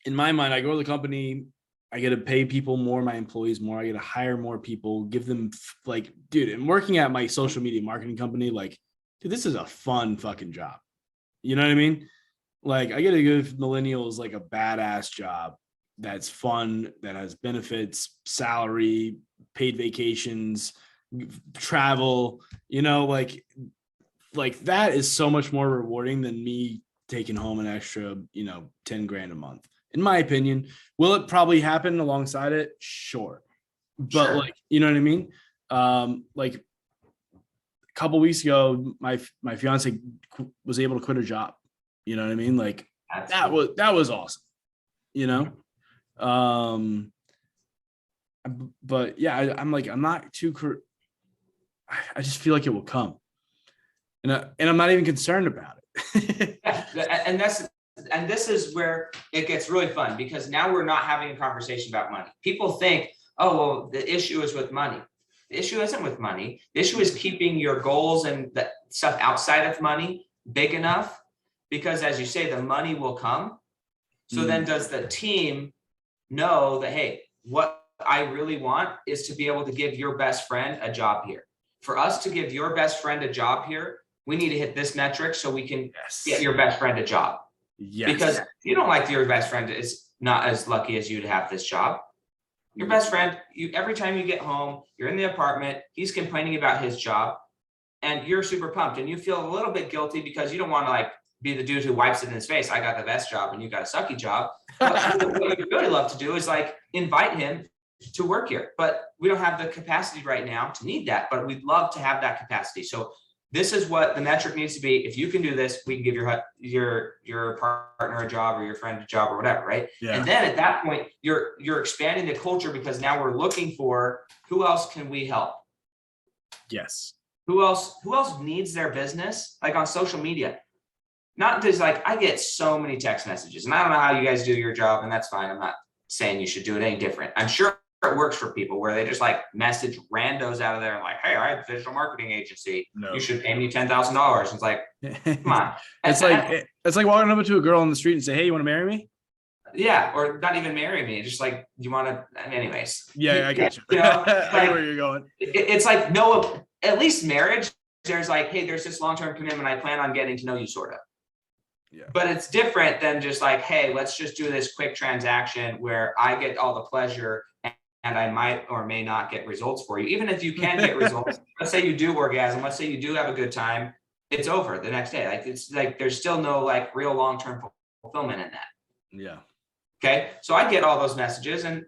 in my mind, I go to the company, I get to pay people more, my employees more, I get to hire more people, give them like, dude, and working at my social media marketing company, like, dude, this is a fun fucking job. You know what I mean? Like, I get to give millennials like a badass job that's fun, that has benefits, salary, paid vacations, travel, like that is so much more rewarding than me taking home an extra, 10 grand a month. In my opinion, will it probably happen alongside it? Sure. But like, you know what I mean? Like a couple weeks ago, my fiance was able to quit her job. You know what I mean? Like that was awesome, but yeah, I'm not too, I just feel like it will come. And I'm not even concerned about it. And this is where it gets really fun, because now we're not having a conversation about money. People think, oh, well, the issue is with money. The issue isn't with money. The issue is keeping your goals and the stuff outside of money big enough, because as you say, the money will come. So then does the team know that, hey, what I really want is to be able to give your best friend a job here. For us to give your best friend a job here, we need to hit this metric so we can get your best friend a job. Yes. Because you don't like your best friend is not as lucky as you to have this job. Your best friend, every time you get home, you're in the apartment, he's complaining about his job, and you're super pumped, and you feel a little bit guilty because you don't want to like be the dude who wipes it in his face. I got the best job and you got a sucky job. But what you really love to do is like invite him to work here. But we don't have the capacity right now to need that, but we'd love to have that capacity. So this is what the metric needs to be. If you can do this, we can give your partner a job or your friend a job or whatever, right? Yeah. And then at that point, you're expanding the culture, because now we're looking for who else can we help? Yes. Who else needs their business? Like on social media. Not just like, I get so many text messages, and I don't know how you guys do your job, and that's fine. I'm not saying you should do it any different. I'm sure it works for people where they just like message randos out of there and like, hey, I have a digital marketing agency. No. You should pay me $10,000. It's like, come on. It's like walking up to a girl on the street and say, hey, you want to marry me? Yeah. Or not even marry me. Just like, you want to, anyways. Yeah, I got you. I know where you're going. It's like, no, at least marriage, there's like, hey, there's this long-term commitment. I plan on getting to know you, sort of. Yeah. But it's different than just like, hey, let's just do this quick transaction where I get all the pleasure and I might or may not get results for you. Even if you can get results, let's say you do orgasm, let's say you do have a good time, it's over the next day. Like, it's like, there's still no like real long-term fulfillment in that. Yeah. Okay. So I get all those messages and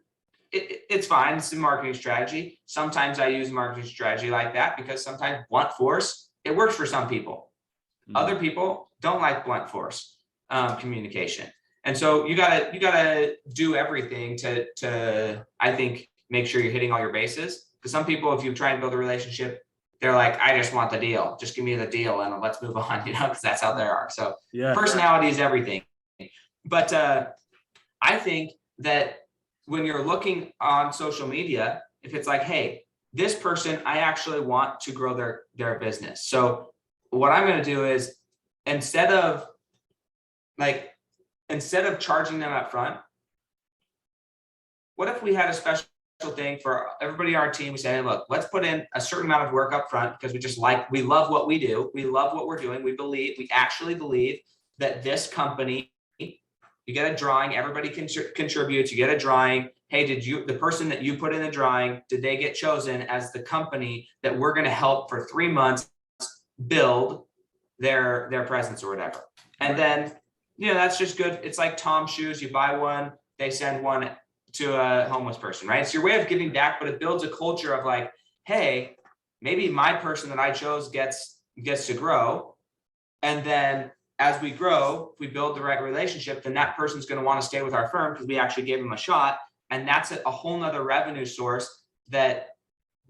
it's fine. It's a marketing strategy. Sometimes I use marketing strategy like that because sometimes blunt force, it works for some people. Other people don't like blunt force communication. And so you gotta do everything to I think make sure you're hitting all your bases. Because some people, if you try and build a relationship, they're like, I just want the deal. Just give me the deal and let's move on, because that's how they are. So Yeah. Personality is everything. But I think that when you're looking on social media, if it's like, hey, this person, I actually want to grow their business. So what I'm going to do is instead of charging them up front, what if we had a special thing for everybody on our team? We say, hey, look, let's put in a certain amount of work up front because we love what we do. We love what we're doing. We actually believe that this company, you get a drawing, everybody contributes, you get a drawing. Hey, the person that you put in the drawing, did they get chosen as the company that we're going to help for 3 months build their presence or whatever? And then, that's just good. It's like Tom's shoes. You buy one, they send one to a homeless person, right? It's your way of giving back, but it builds a culture of like, hey, maybe my person that I chose gets to grow. And then as we grow, if we build the right relationship, then that person's going to want to stay with our firm because we actually gave them a shot. And that's a whole nother revenue source that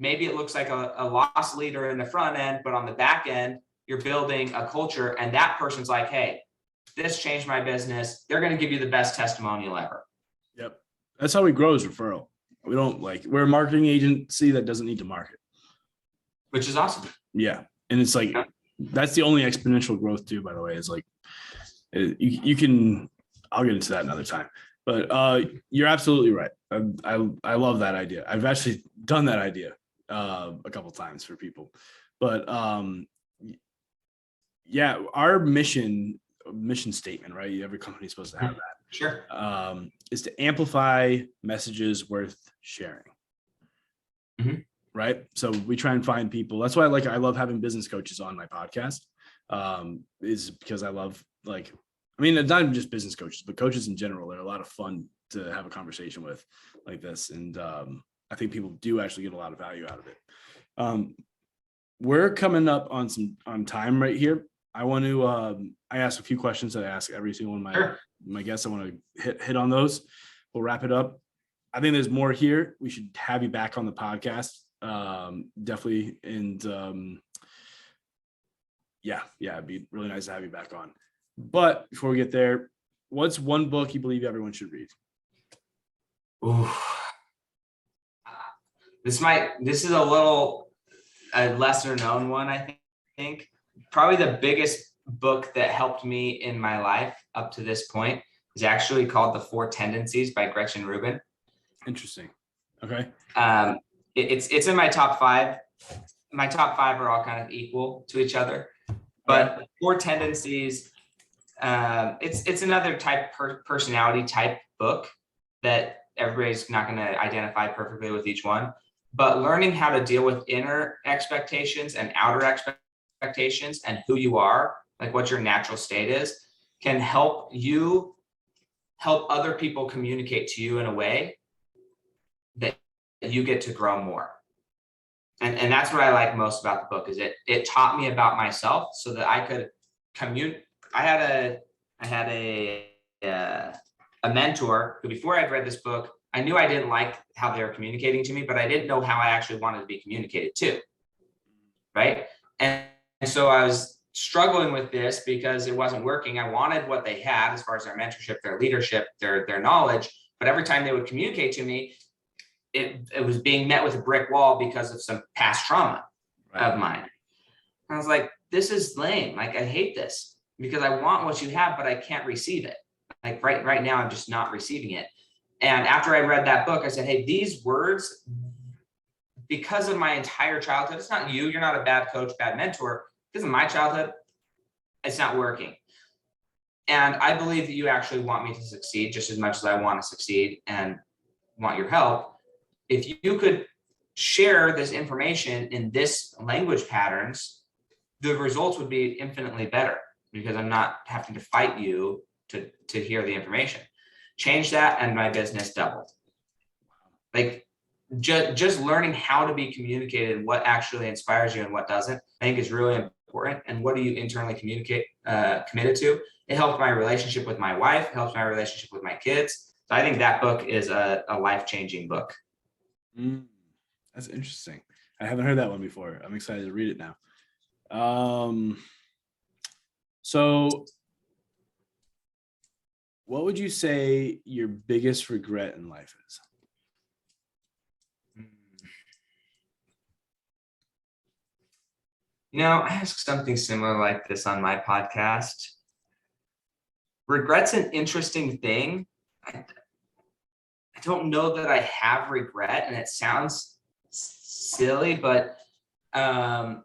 maybe it looks like a loss leader in the front end, but on the back end, you're building a culture and that person's like, hey, this changed my business. They're going to give you the best testimonial ever. Yep. That's how we grow as referral. We're a marketing agency that doesn't need to market. Which is awesome. Yeah. And it's like, that's the only exponential growth too, by the way, is like, you can, I'll get into that another time, but you're absolutely right. I love that idea. I've actually done that idea a couple of times for people, but yeah, our mission statement, right? Every company is supposed to have that. Sure. Is to amplify messages worth sharing. Mm-hmm. Right. So we try and find people. That's why I love having business coaches on my podcast. Is because I love it's not even just business coaches, but coaches in general. They're a lot of fun to have a conversation with like this. And I think people do actually get a lot of value out of it. We're coming up on time right here. I want to, I ask a few questions that I ask every single one of my guests. I want to hit on those. We'll wrap it up. I think there's more here. We should have you back on the podcast. Definitely. And it'd be really nice to have you back on. But before we get there, what's one book you believe everyone should read? Ooh. This is a lesser known one, I think. Probably the biggest book that helped me in my life up to this point is actually called The 4 Tendencies by Gretchen Rubin. Interesting. Okay. It's in my top 5. My top 5 are all kind of equal to each other, but 4 Tendencies, it's another personality type book that everybody's not going to identify perfectly with each one, but learning how to deal with inner expectations and outer expectations and who you are, like what your natural state is, can help other people communicate to you in a way that you get to grow more. And that's what I like most about the book is it taught me about myself so that I could communicate. I had a mentor who, before I'd read this book, I knew I didn't like how they were communicating to me, but I didn't know how I actually wanted to be communicated to. Right. And so I was struggling with this because it wasn't working. I wanted what they had as far as their mentorship, their leadership, their knowledge. But every time they would communicate to me, it was being met with a brick wall because of some past trauma of mine. And I was like, this is lame. Like, I hate this because I want what you have, but I can't receive it. Like right now, I'm just not receiving it. And after I read that book, I said, hey, these words, because of my entire childhood, it's not you, you're not a bad coach, bad mentor. Because of my childhood, it's not working. And I believe that you actually want me to succeed just as much as I want to succeed and want your help. If you could share this information in this language patterns, the results would be infinitely better because I'm not having to fight you to hear the information. Change that and my business doubled. Like just learning how to be communicated and what actually inspires you and what doesn't, I think is really important. And what do you internally committed to? It helped my relationship with my wife, helps my relationship with my kids. So I think that book is a life-changing book. That's interesting. I haven't heard that one before. I'm excited to read it now. So what would you say your biggest regret in life is? You know, I ask something similar like this on my podcast. Regret's an interesting thing. I don't know that I have regret, and it sounds silly, but yeah,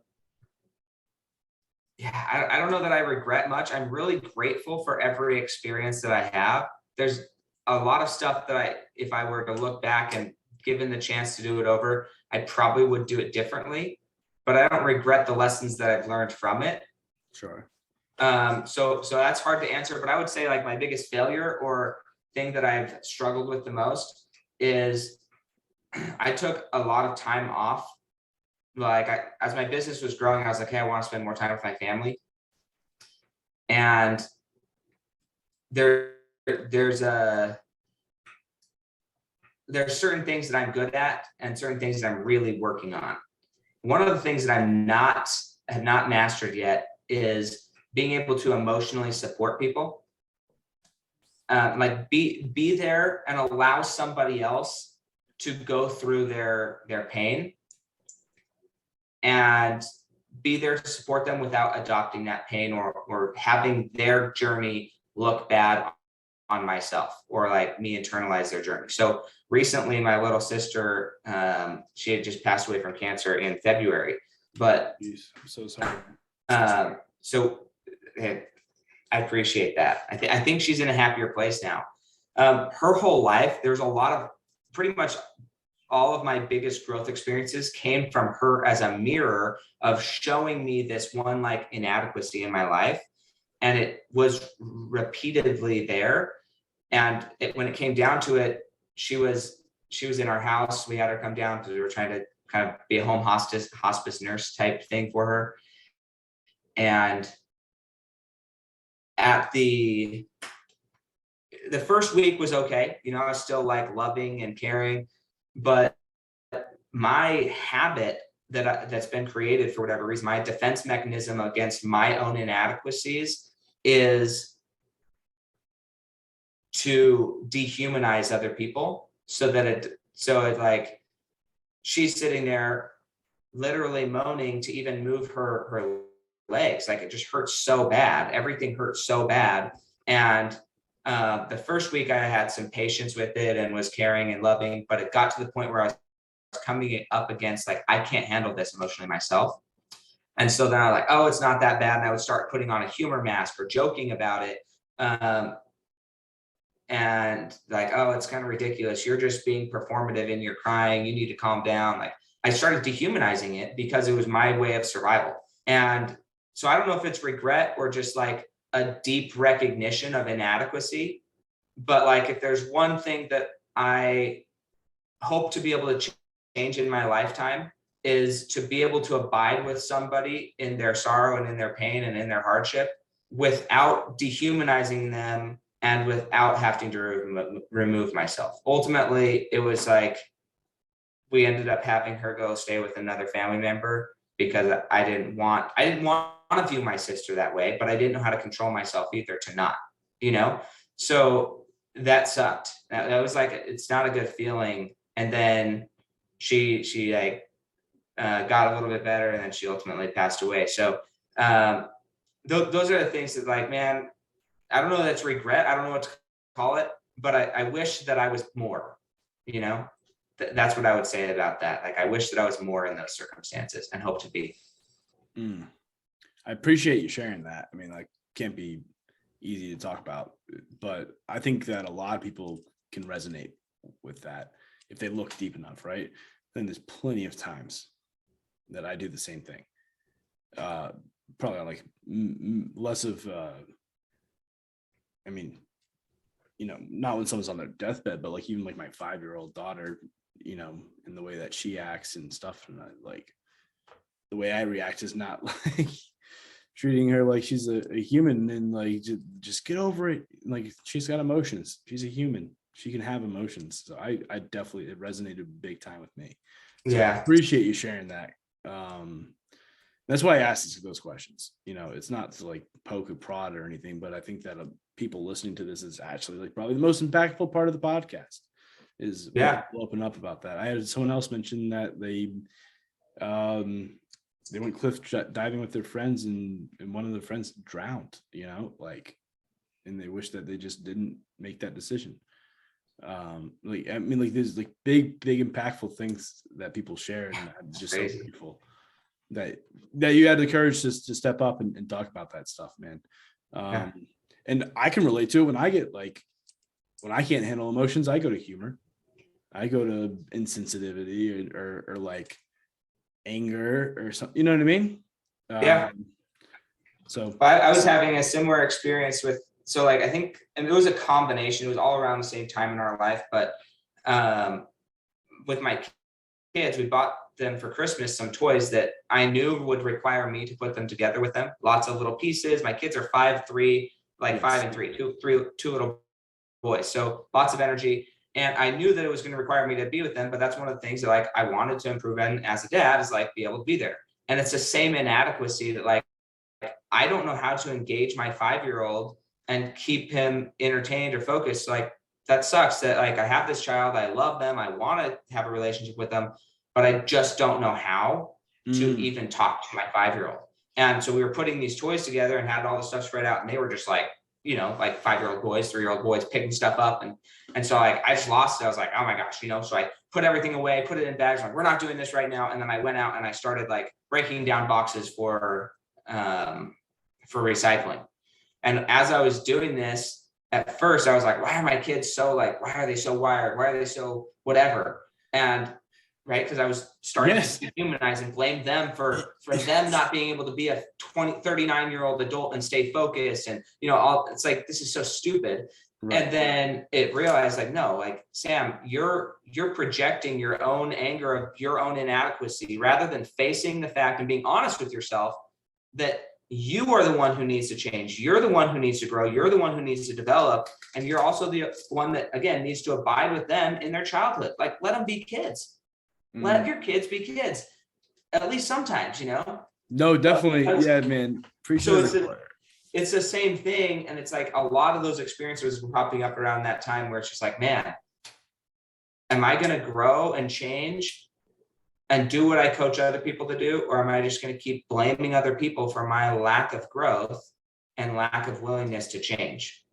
I don't know that I regret much. I'm really grateful for every experience that I have. There's a lot of stuff that if I were to look back and given the chance to do it over, I probably would do it differently, but I don't regret the lessons that I've learned from it. Sure. So that's hard to answer, but I would say like my biggest failure or thing that I've struggled with the most is I took a lot of time off. Like as my business was growing, I was like, hey, I want to spend more time with my family. And there's certain things that I'm good at and certain things that I'm really working on. One of the things that have not mastered yet is being able to emotionally support people. Like be there and allow somebody else to go through their pain and be there to support them without adopting that pain or having their journey look bad on myself or like me internalize their journey. So recently my little sister, she had just passed away from cancer in February, but Jeez, I'm so sorry. So I appreciate that. I think she's in a happier place now. Her whole life, there's a lot of pretty much all of my biggest growth experiences came from her as a mirror of showing me this one like inadequacy in my life. And it was repeatedly there. And when it came down to it, she was in our house. We had her come down because we were trying to kind of be a home hospice nurse type thing for her. And at the first week was okay. You know, I was still like loving and caring, but my habit that's been created for whatever reason, my defense mechanism against my own inadequacies is to dehumanize other people so it like she's sitting there literally moaning to even move her legs. Like it just hurts so bad. Everything hurts so bad. And the first week I had some patience with it and was caring and loving, but it got to the point where I was coming up against like, I can't handle this emotionally myself. And so then I was like, oh, it's not that bad. And I would start putting on a humor mask or joking about it. And like, oh, it's kind of ridiculous. You're just being performative and you're crying. You need to calm down. Like I started dehumanizing it because it was my way of survival. And so I don't know if it's regret or just like a deep recognition of inadequacy, but like if there's one thing that I hope to be able to change in my lifetime is to be able to abide with somebody in their sorrow and in their pain and in their hardship without dehumanizing them and without having to remove myself. Ultimately, it was like we ended up having her go stay with another family member because I didn't want to view my sister that way, but I didn't know how to control myself either to not, you know? So that sucked. That was like, it's not a good feeling. And then she like got a little bit better and then she ultimately passed away. So those are the things that like, man, I don't know, that's regret. I don't know what to call it, but I wish that I was more, you know? that's what I would say about that. Like, I wish that I was more in those circumstances and hope to be. I appreciate you sharing that. I mean, like, can't be easy to talk about, but I think that a lot of people can resonate with that if they look deep enough, right? Then there's plenty of times that I do the same thing. Probably like less of, I mean, you know, not when someone's on their deathbed, but like even like my 5-year-old daughter, you know, and the way that she acts and stuff, and like the way I react is not like treating her like she's a human, and like just get over it. Like, she's got emotions. She's a human. She can have emotions. So I definitely, it resonated big time with me. So I appreciate you sharing that. That's why I asked those questions. You know, it's not to like poke a prod or anything, but I think that people listening to this is actually like probably the most impactful part of the podcast is open up about that. I had someone else mention that they went cliff diving with their friends, and one of their friends drowned, you know, like, and they wish that they just didn't make that decision. Like, I mean, like, there's like big impactful things that people share, and it's just so beautiful that you had the courage to step up and talk about that stuff, man. And I can relate to it when I can't handle emotions, I go to humor. I go to insensitivity or like anger or something, you know what I mean? So I was having a similar experience with, so like, I think, and it was a combination, it was all around the same time in our life, but with my kids, we bought them for Christmas some toys that I knew would require me to put them together with them. Lots of little pieces. My kids are 5'3", like 5 and 3, two little boys. So lots of energy. And I knew that it was going to require me to be with them, but that's one of the things that like I wanted to improve in as a dad, is like be able to be there. And it's the same inadequacy that like, I don't know how to engage my 5-year-old and keep him entertained or focused. Like, that sucks that like I have this child, I love them, I want to have a relationship with them, but I just don't know how to even talk to my 5-year-old. And so we were putting these toys together and had all the stuff spread out, and they were just like, you know, like 5-year-old boys, 3-year-old boys picking stuff up. And so like, I just lost it. I was like, oh my gosh, you know, so I put everything away, put it in bags. Like, we're not doing this right now. And then I went out and I started like breaking down boxes for recycling. And as I was doing this, at first I was like, why are my kids so like, why are they so wired? Why are they so whatever? And right, because I was starting to humanize and blame them for them not being able to be a 39-year-old adult and stay focused. And, you know, it's like, this is so stupid. Right. And then it realized like, no, like, Sam, you're projecting your own anger of your own inadequacy, rather than facing the fact and being honest with yourself that you are the one who needs to change. You're the one who needs to grow. You're the one who needs to develop. And you're also the one that, again, needs to abide with them in their childhood. Like, let them be kids. Let your kids be kids, at least sometimes, you know? No, definitely. Yeah, man. Appreciate it. It's the same thing. And it's like a lot of those experiences were popping up around that time where it's just like, man, am I going to grow and change and do what I coach other people to do? Or am I just going to keep blaming other people for my lack of growth and lack of willingness to change?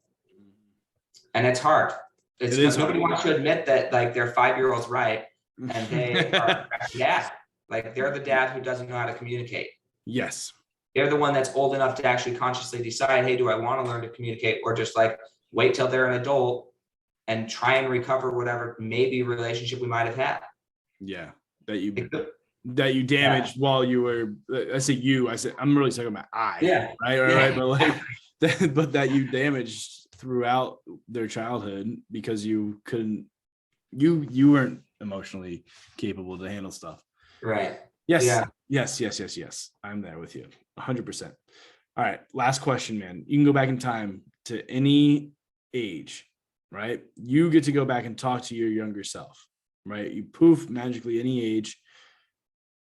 And it's hard. Nobody wants to admit that like their 5-year-old's right. And they are dad. Like, they're the dad who doesn't know how to communicate. Yes. They're the one that's old enough to actually consciously decide, hey, do I want to learn to communicate, or just like wait till they're an adult and try and recover whatever maybe relationship we might have had. Yeah. That you damaged while you were, I say you, I'm really talking about I. Yeah. Right. But like, but that you damaged throughout their childhood because you couldn't, you weren't emotionally capable to handle stuff. Right. Yes. Yeah. Yes. I'm there with you 100%. All right. Last question, man. You can go back in time to any age, right? You get to go back and talk to your younger self, right? You poof magically any age,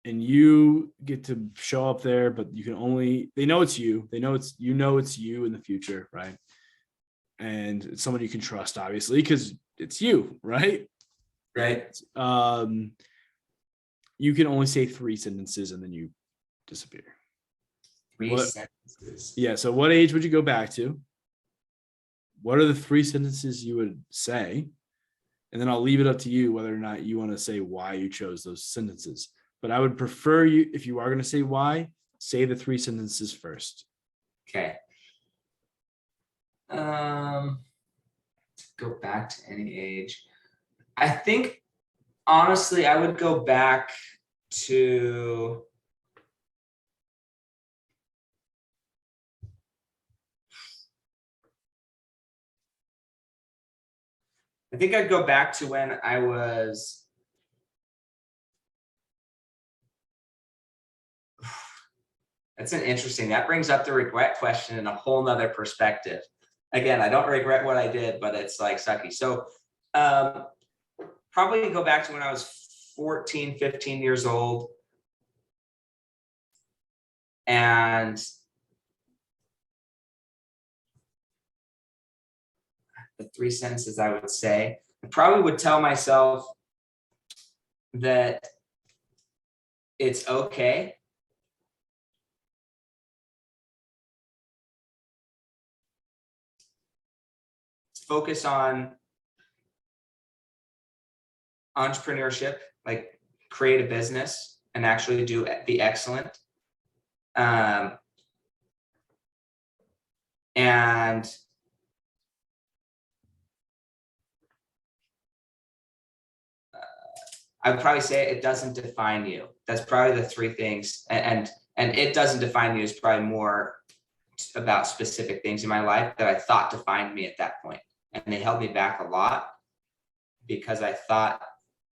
and you get to show up there, but you can only, they know it's you. They know it's you in the future, right? And it's someone you can trust, obviously, because it's you, right? Right. You can only say 3 sentences and then you disappear. 3 sentences. Yeah. So what age would you go back to? What are the 3 sentences you would say? and then I'll leave it up to you whether or not you want to say why you chose those sentences. But I would prefer you, if you are going to say why, say the 3 sentences first. Okay. Go back to any age. I think, honestly, I would go back to I'd go back to when I was that's an interesting, that brings up the regret question in a whole nother perspective. Again, I don't regret what I did, but it's like sucky. So probably go back to when I was 14, 15 years old. And the 3 sentences I would say, I probably would tell myself that it's okay to focus on entrepreneurship, like create a business and actually be excellent. And I would probably say it doesn't define you. That's probably the 3 things. And it doesn't define you is probably more about specific things in my life that I thought defined me at that point. And they held me back a lot because I thought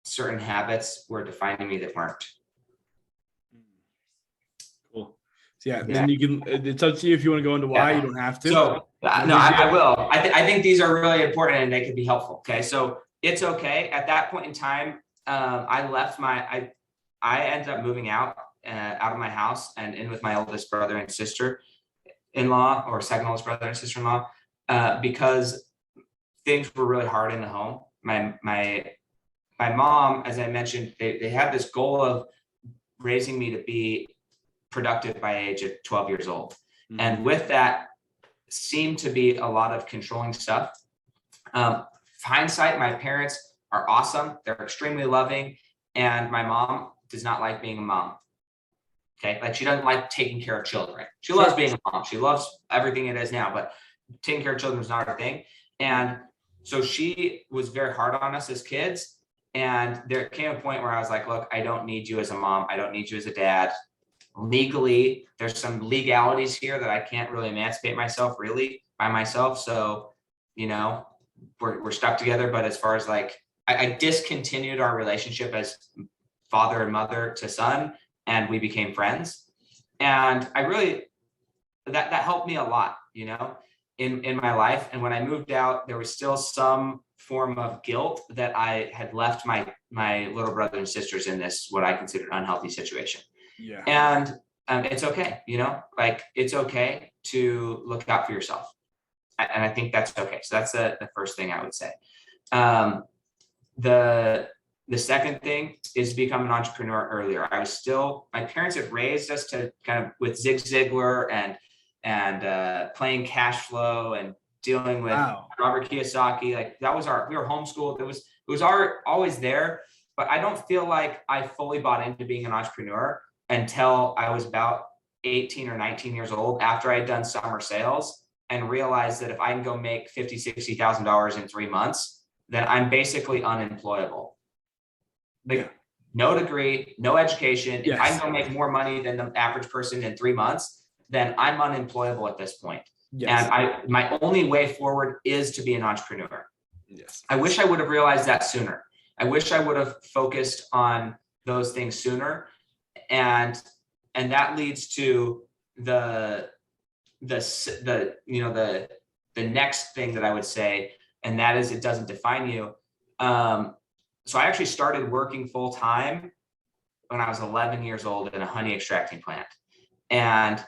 certain habits were defining me that weren't. Cool. So yeah, then you can, it's up to you if you want to go into why. You don't have to. So no, I will. I think these are really important and they could be helpful. Okay. So it's okay. At that point in time, I left I ended up moving out of my house and in with my oldest brother and sister-in-law, or second oldest brother and sister-in-law, because things were really hard in the home. My mom, as I mentioned, they had this goal of raising me to be productive by age of 12 years old. Mm-hmm. And with that seemed to be a lot of controlling stuff. Hindsight, my parents are awesome. They're extremely loving. And my mom does not like being a mom. Okay. Like she doesn't like taking care of children. She loves being a mom. She loves everything it is now, but taking care of children is not her thing. And so she was very hard on us as kids. And there came a point where I was like, look, I don't need you as a mom. I don't need you as a dad. Legally, there's some legalities here that I can't really emancipate myself really by myself. So, you know, we're stuck together. But as far as like, I discontinued our relationship as father and mother to son, and we became friends. And I really, that helped me a lot, you know, in my life. And when I moved out, there was still some form of guilt that I had left my little brother and sisters in this, what I considered unhealthy situation. Yeah. And it's okay, you know, like it's okay to look out for yourself. And I think that's okay. So that's the first thing I would say. The second thing is become an entrepreneur earlier. My parents had raised us to kind of with Zig Ziglar and playing cash flow and dealing with Robert Kiyosaki. Like that was we were homeschooled. It was always there, but I don't feel like I fully bought into being an entrepreneur until I was about 18 or 19 years old, after I had done summer sales and realized that if I can go make $50,000, $60,000 in 3 months, then I'm basically unemployable. Like no degree, no education. Yes. If I can go make more money than the average person in 3 months, then I'm unemployable at this point. Yes. And my only way forward is to be an entrepreneur. Yes. I wish I would have realized that sooner. I wish I would have focused on those things sooner. And that leads to the next thing that I would say, and that is it doesn't define you. So I actually started working full time when I was 11 years old in a honey extracting plant. And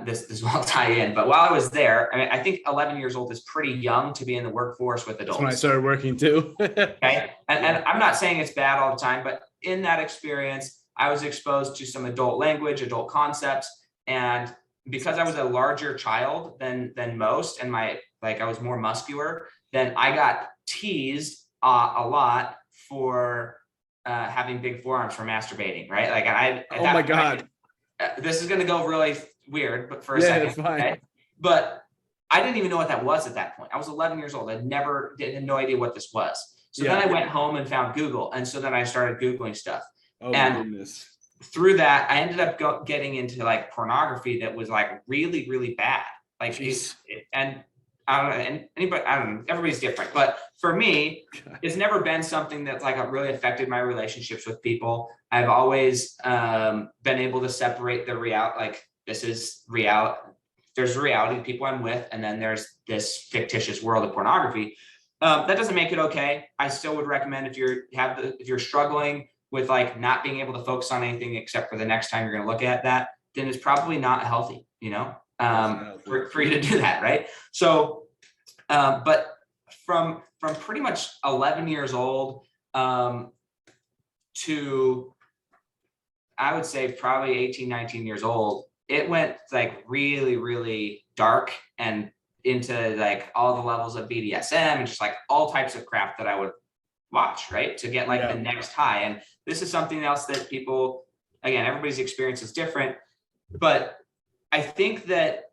this will tie in, but while I was there, I mean, I think 11 years old is pretty young to be in the workforce with adults. That's when I started working too. Okay. And I'm not saying it's bad all the time, but in that experience, I was exposed to some adult language, adult concepts. And because I was a larger child than most, and I was more muscular, then I got teased a lot for having big forearms for masturbating, right? Like Oh my God. This is going to go really weird, but for a Yeah, second, it's fine. okay? But I didn't even know what that was at that point. I was 11 years old. I had no idea what this was. So then I went home and found Google. And so then I started Googling stuff. Oh and my goodness. Through that, I ended up getting into like pornography that was like really, really bad. Like, and I don't know, and anybody, I don't know, everybody's different. But for me, it's never been something that's like really affected my relationships with people. I've always been able to separate the reality, like this is reality. There's reality of people I'm with, and then there's this fictitious world of pornography. That doesn't make it okay. I still would recommend if you're struggling with like not being able to focus on anything except for the next time you're going to look at that, then it's probably not healthy, for you to do that, right? So, but from pretty much 11 years old to, I would say probably 18, 19 years old, it went like really, really dark and into like all the levels of BDSM and just like all types of crap that I would watch, right? To get like the next high. And this is something else that people, again, everybody's experience is different, but I think that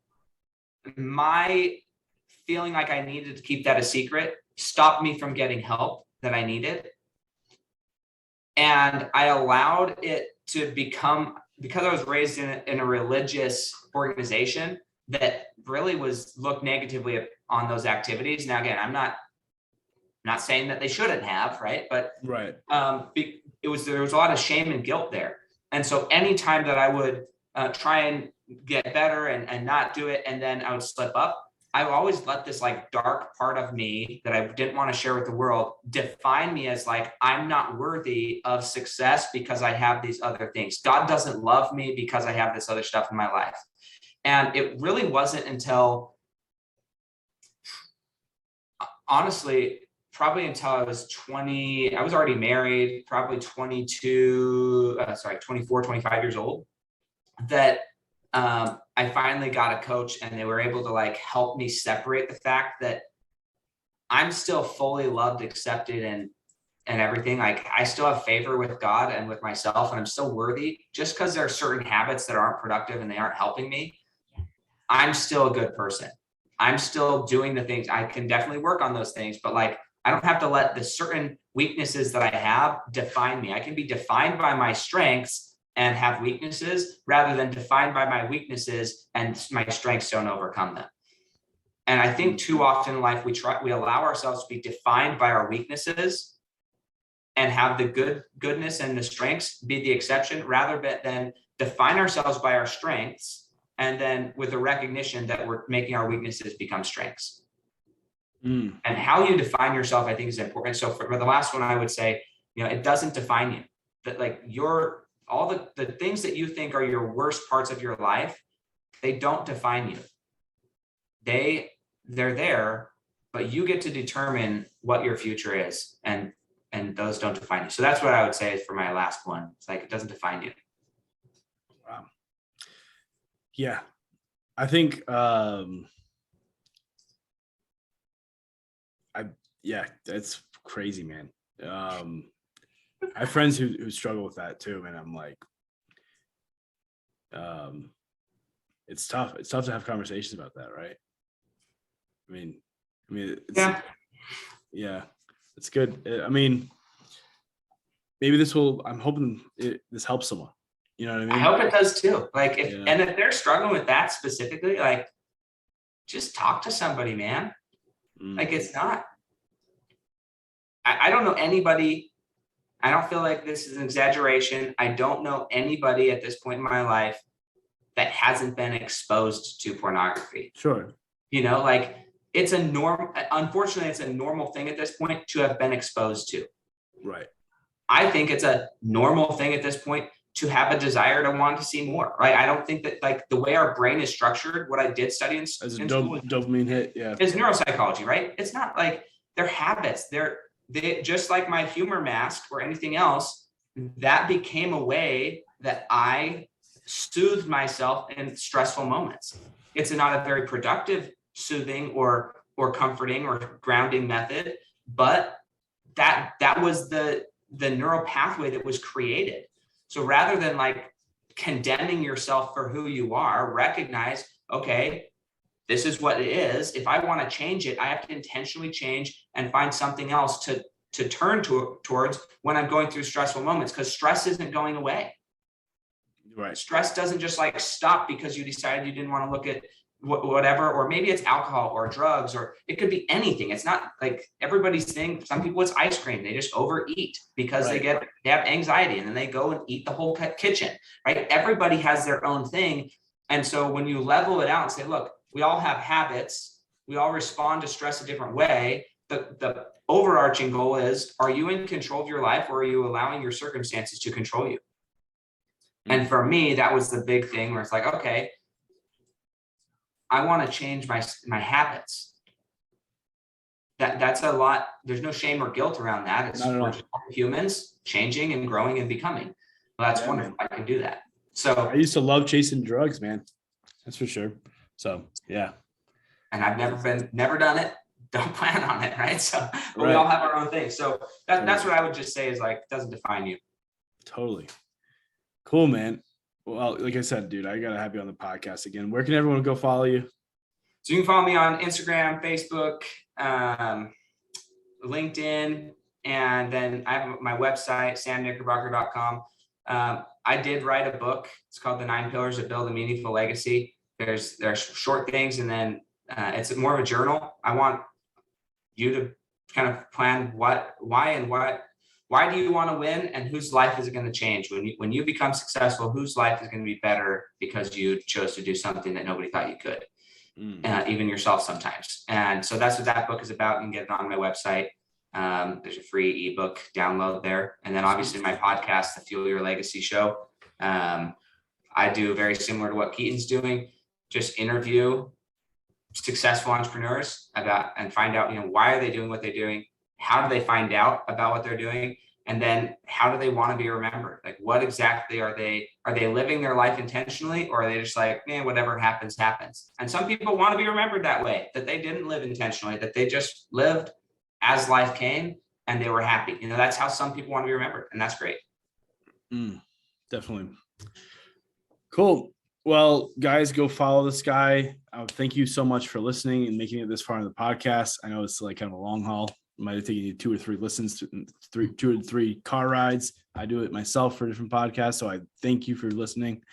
my feeling like I needed to keep that a secret stopped me from getting help that I needed. And I allowed it to become, because I was raised in a religious organization that really looked negatively on those activities. Now, again, I'm not saying that they shouldn't have, right? But right. There was a lot of shame and guilt there. And so anytime that I would try and get better and not do it, and then I would slip up, I always let this like dark part of me that I didn't want to share with the world define me as like, I'm not worthy of success because I have these other things. God doesn't love me because I have this other stuff in my life. And it really wasn't until, honestly, probably until I was 20, I was already married, probably 24, 25 years old, that I finally got a coach, and they were able to like help me separate the fact that I'm still fully loved, accepted, and everything. Like I still have favor with God and with myself, and I'm still worthy. Just because there are certain habits that aren't productive and they aren't helping me, I'm still a good person. I'm still doing the things. I can definitely work on those things, but like I don't have to let the certain weaknesses that I have define me. I can be defined by my strengths and have weaknesses rather than defined by my weaknesses and my strengths don't overcome them. And I think too often in life, we allow ourselves to be defined by our weaknesses and have the goodness and the strengths be the exception rather than define ourselves by our strengths. And then with the recognition that we're making our weaknesses become strengths. And how you define yourself, I think, is important. So for the last one, I would say, it doesn't define you. That like all the things that you think are your worst parts of your life, they don't define you. They're there, but you get to determine what your future is, and those don't define you. So that's what I would say for my last one. It's like, it doesn't define you. Wow. Yeah. I think, that's crazy, man. I have friends who struggle with that too, and I'm like, it's tough. It's tough to have conversations about that, right? I mean, it's, yeah, it's good. I mean, maybe I'm hoping this helps someone. You know what I mean? I hope it does too. Like and if they're struggling with that specifically, like just talk to somebody, man. Like it's not, I don't know anybody. I don't feel like this is an exaggeration. I don't know anybody at this point in my life that hasn't been exposed to pornography. Sure. Like unfortunately, it's a normal thing at this point to have been exposed to. Right. I think it's a normal thing at this point to have a desire to want to see more, right? I don't think that like the way our brain is structured, what I did study in school dopamine hit, is neuropsychology, right? It's not like they're habits. They just like my humor mask or anything else, that became a way that I soothed myself in stressful moments. It's not a very productive soothing or comforting or grounding method, but that was the neural pathway that was created. So rather than like condemning yourself for who you are, recognize, okay, this is what it is. If I want to change it, I have to intentionally change and find something else to turn towards when I'm going through stressful moments, because stress isn't going away. Right. Stress doesn't just like stop because you decided you didn't want to look at whatever, or maybe it's alcohol or drugs, or it could be anything. It's not like everybody's thing. Some people, it's ice cream. They just overeat because Right. they have anxiety, and then they go and eat the whole kitchen, right? Everybody has their own thing. And so when you level it out and say, look, we all have habits, we all respond to stress a different way. The overarching goal is, are you in control of your life, or are you allowing your circumstances to control you? And for me, that was the big thing where it's like, okay, I want to change my habits. That's a lot. There's no shame or guilt around that. It's we're just humans changing and growing and becoming. Well, that's wonderful. Man. I can do that. So I used to love chasing drugs, man. That's for sure. So yeah. And I've never done it. Don't plan on it, right? So we all have our own thing. So that's what I would just say is like, it doesn't define you. Totally. Cool, man. Well, like I said, dude, I gotta have you on the podcast again. Where can everyone go follow you? So you can follow me on Instagram, Facebook, LinkedIn, and then I have my website, samknickerbocker.com. I did write a book. It's called The 9 Pillars That Build a Meaningful Legacy. There's short things, and then it's more of a journal. I want you to kind of plan why do you want to win, and whose life is it going to change? When you become successful, whose life is going to be better because you chose to do something that nobody thought you could, even yourself sometimes. And so that's what that book is about. You can get it on my website. There's a free ebook download there. And then obviously my podcast, the Fuel Your Legacy Show. I do very similar to what Keaton's doing, just interview successful entrepreneurs and find out, why are they doing what they're doing? How do they find out about what they're doing? And then how do they want to be remembered? Like, what exactly are they living their life intentionally, or are they just like, man, whatever happens, happens? And some people want to be remembered that way, that they didn't live intentionally, that they just lived as life came and they were happy. That's how some people want to be remembered. And that's great. Definitely. Cool. Well, guys, go follow this guy. Thank you so much for listening and making it this far in the podcast. I know it's like kind of a long haul. It might have taken you 2 or 3 listens, 2 or 3 car rides. I do it myself for different podcasts. So I thank you for listening.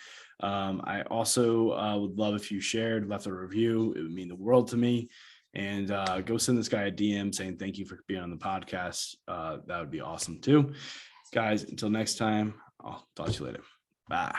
I also would love if you left a review. It would mean the world to me. And go send this guy a DM saying thank you for being on the podcast. That would be awesome too. Guys, until next time, I'll talk to you later. Bye.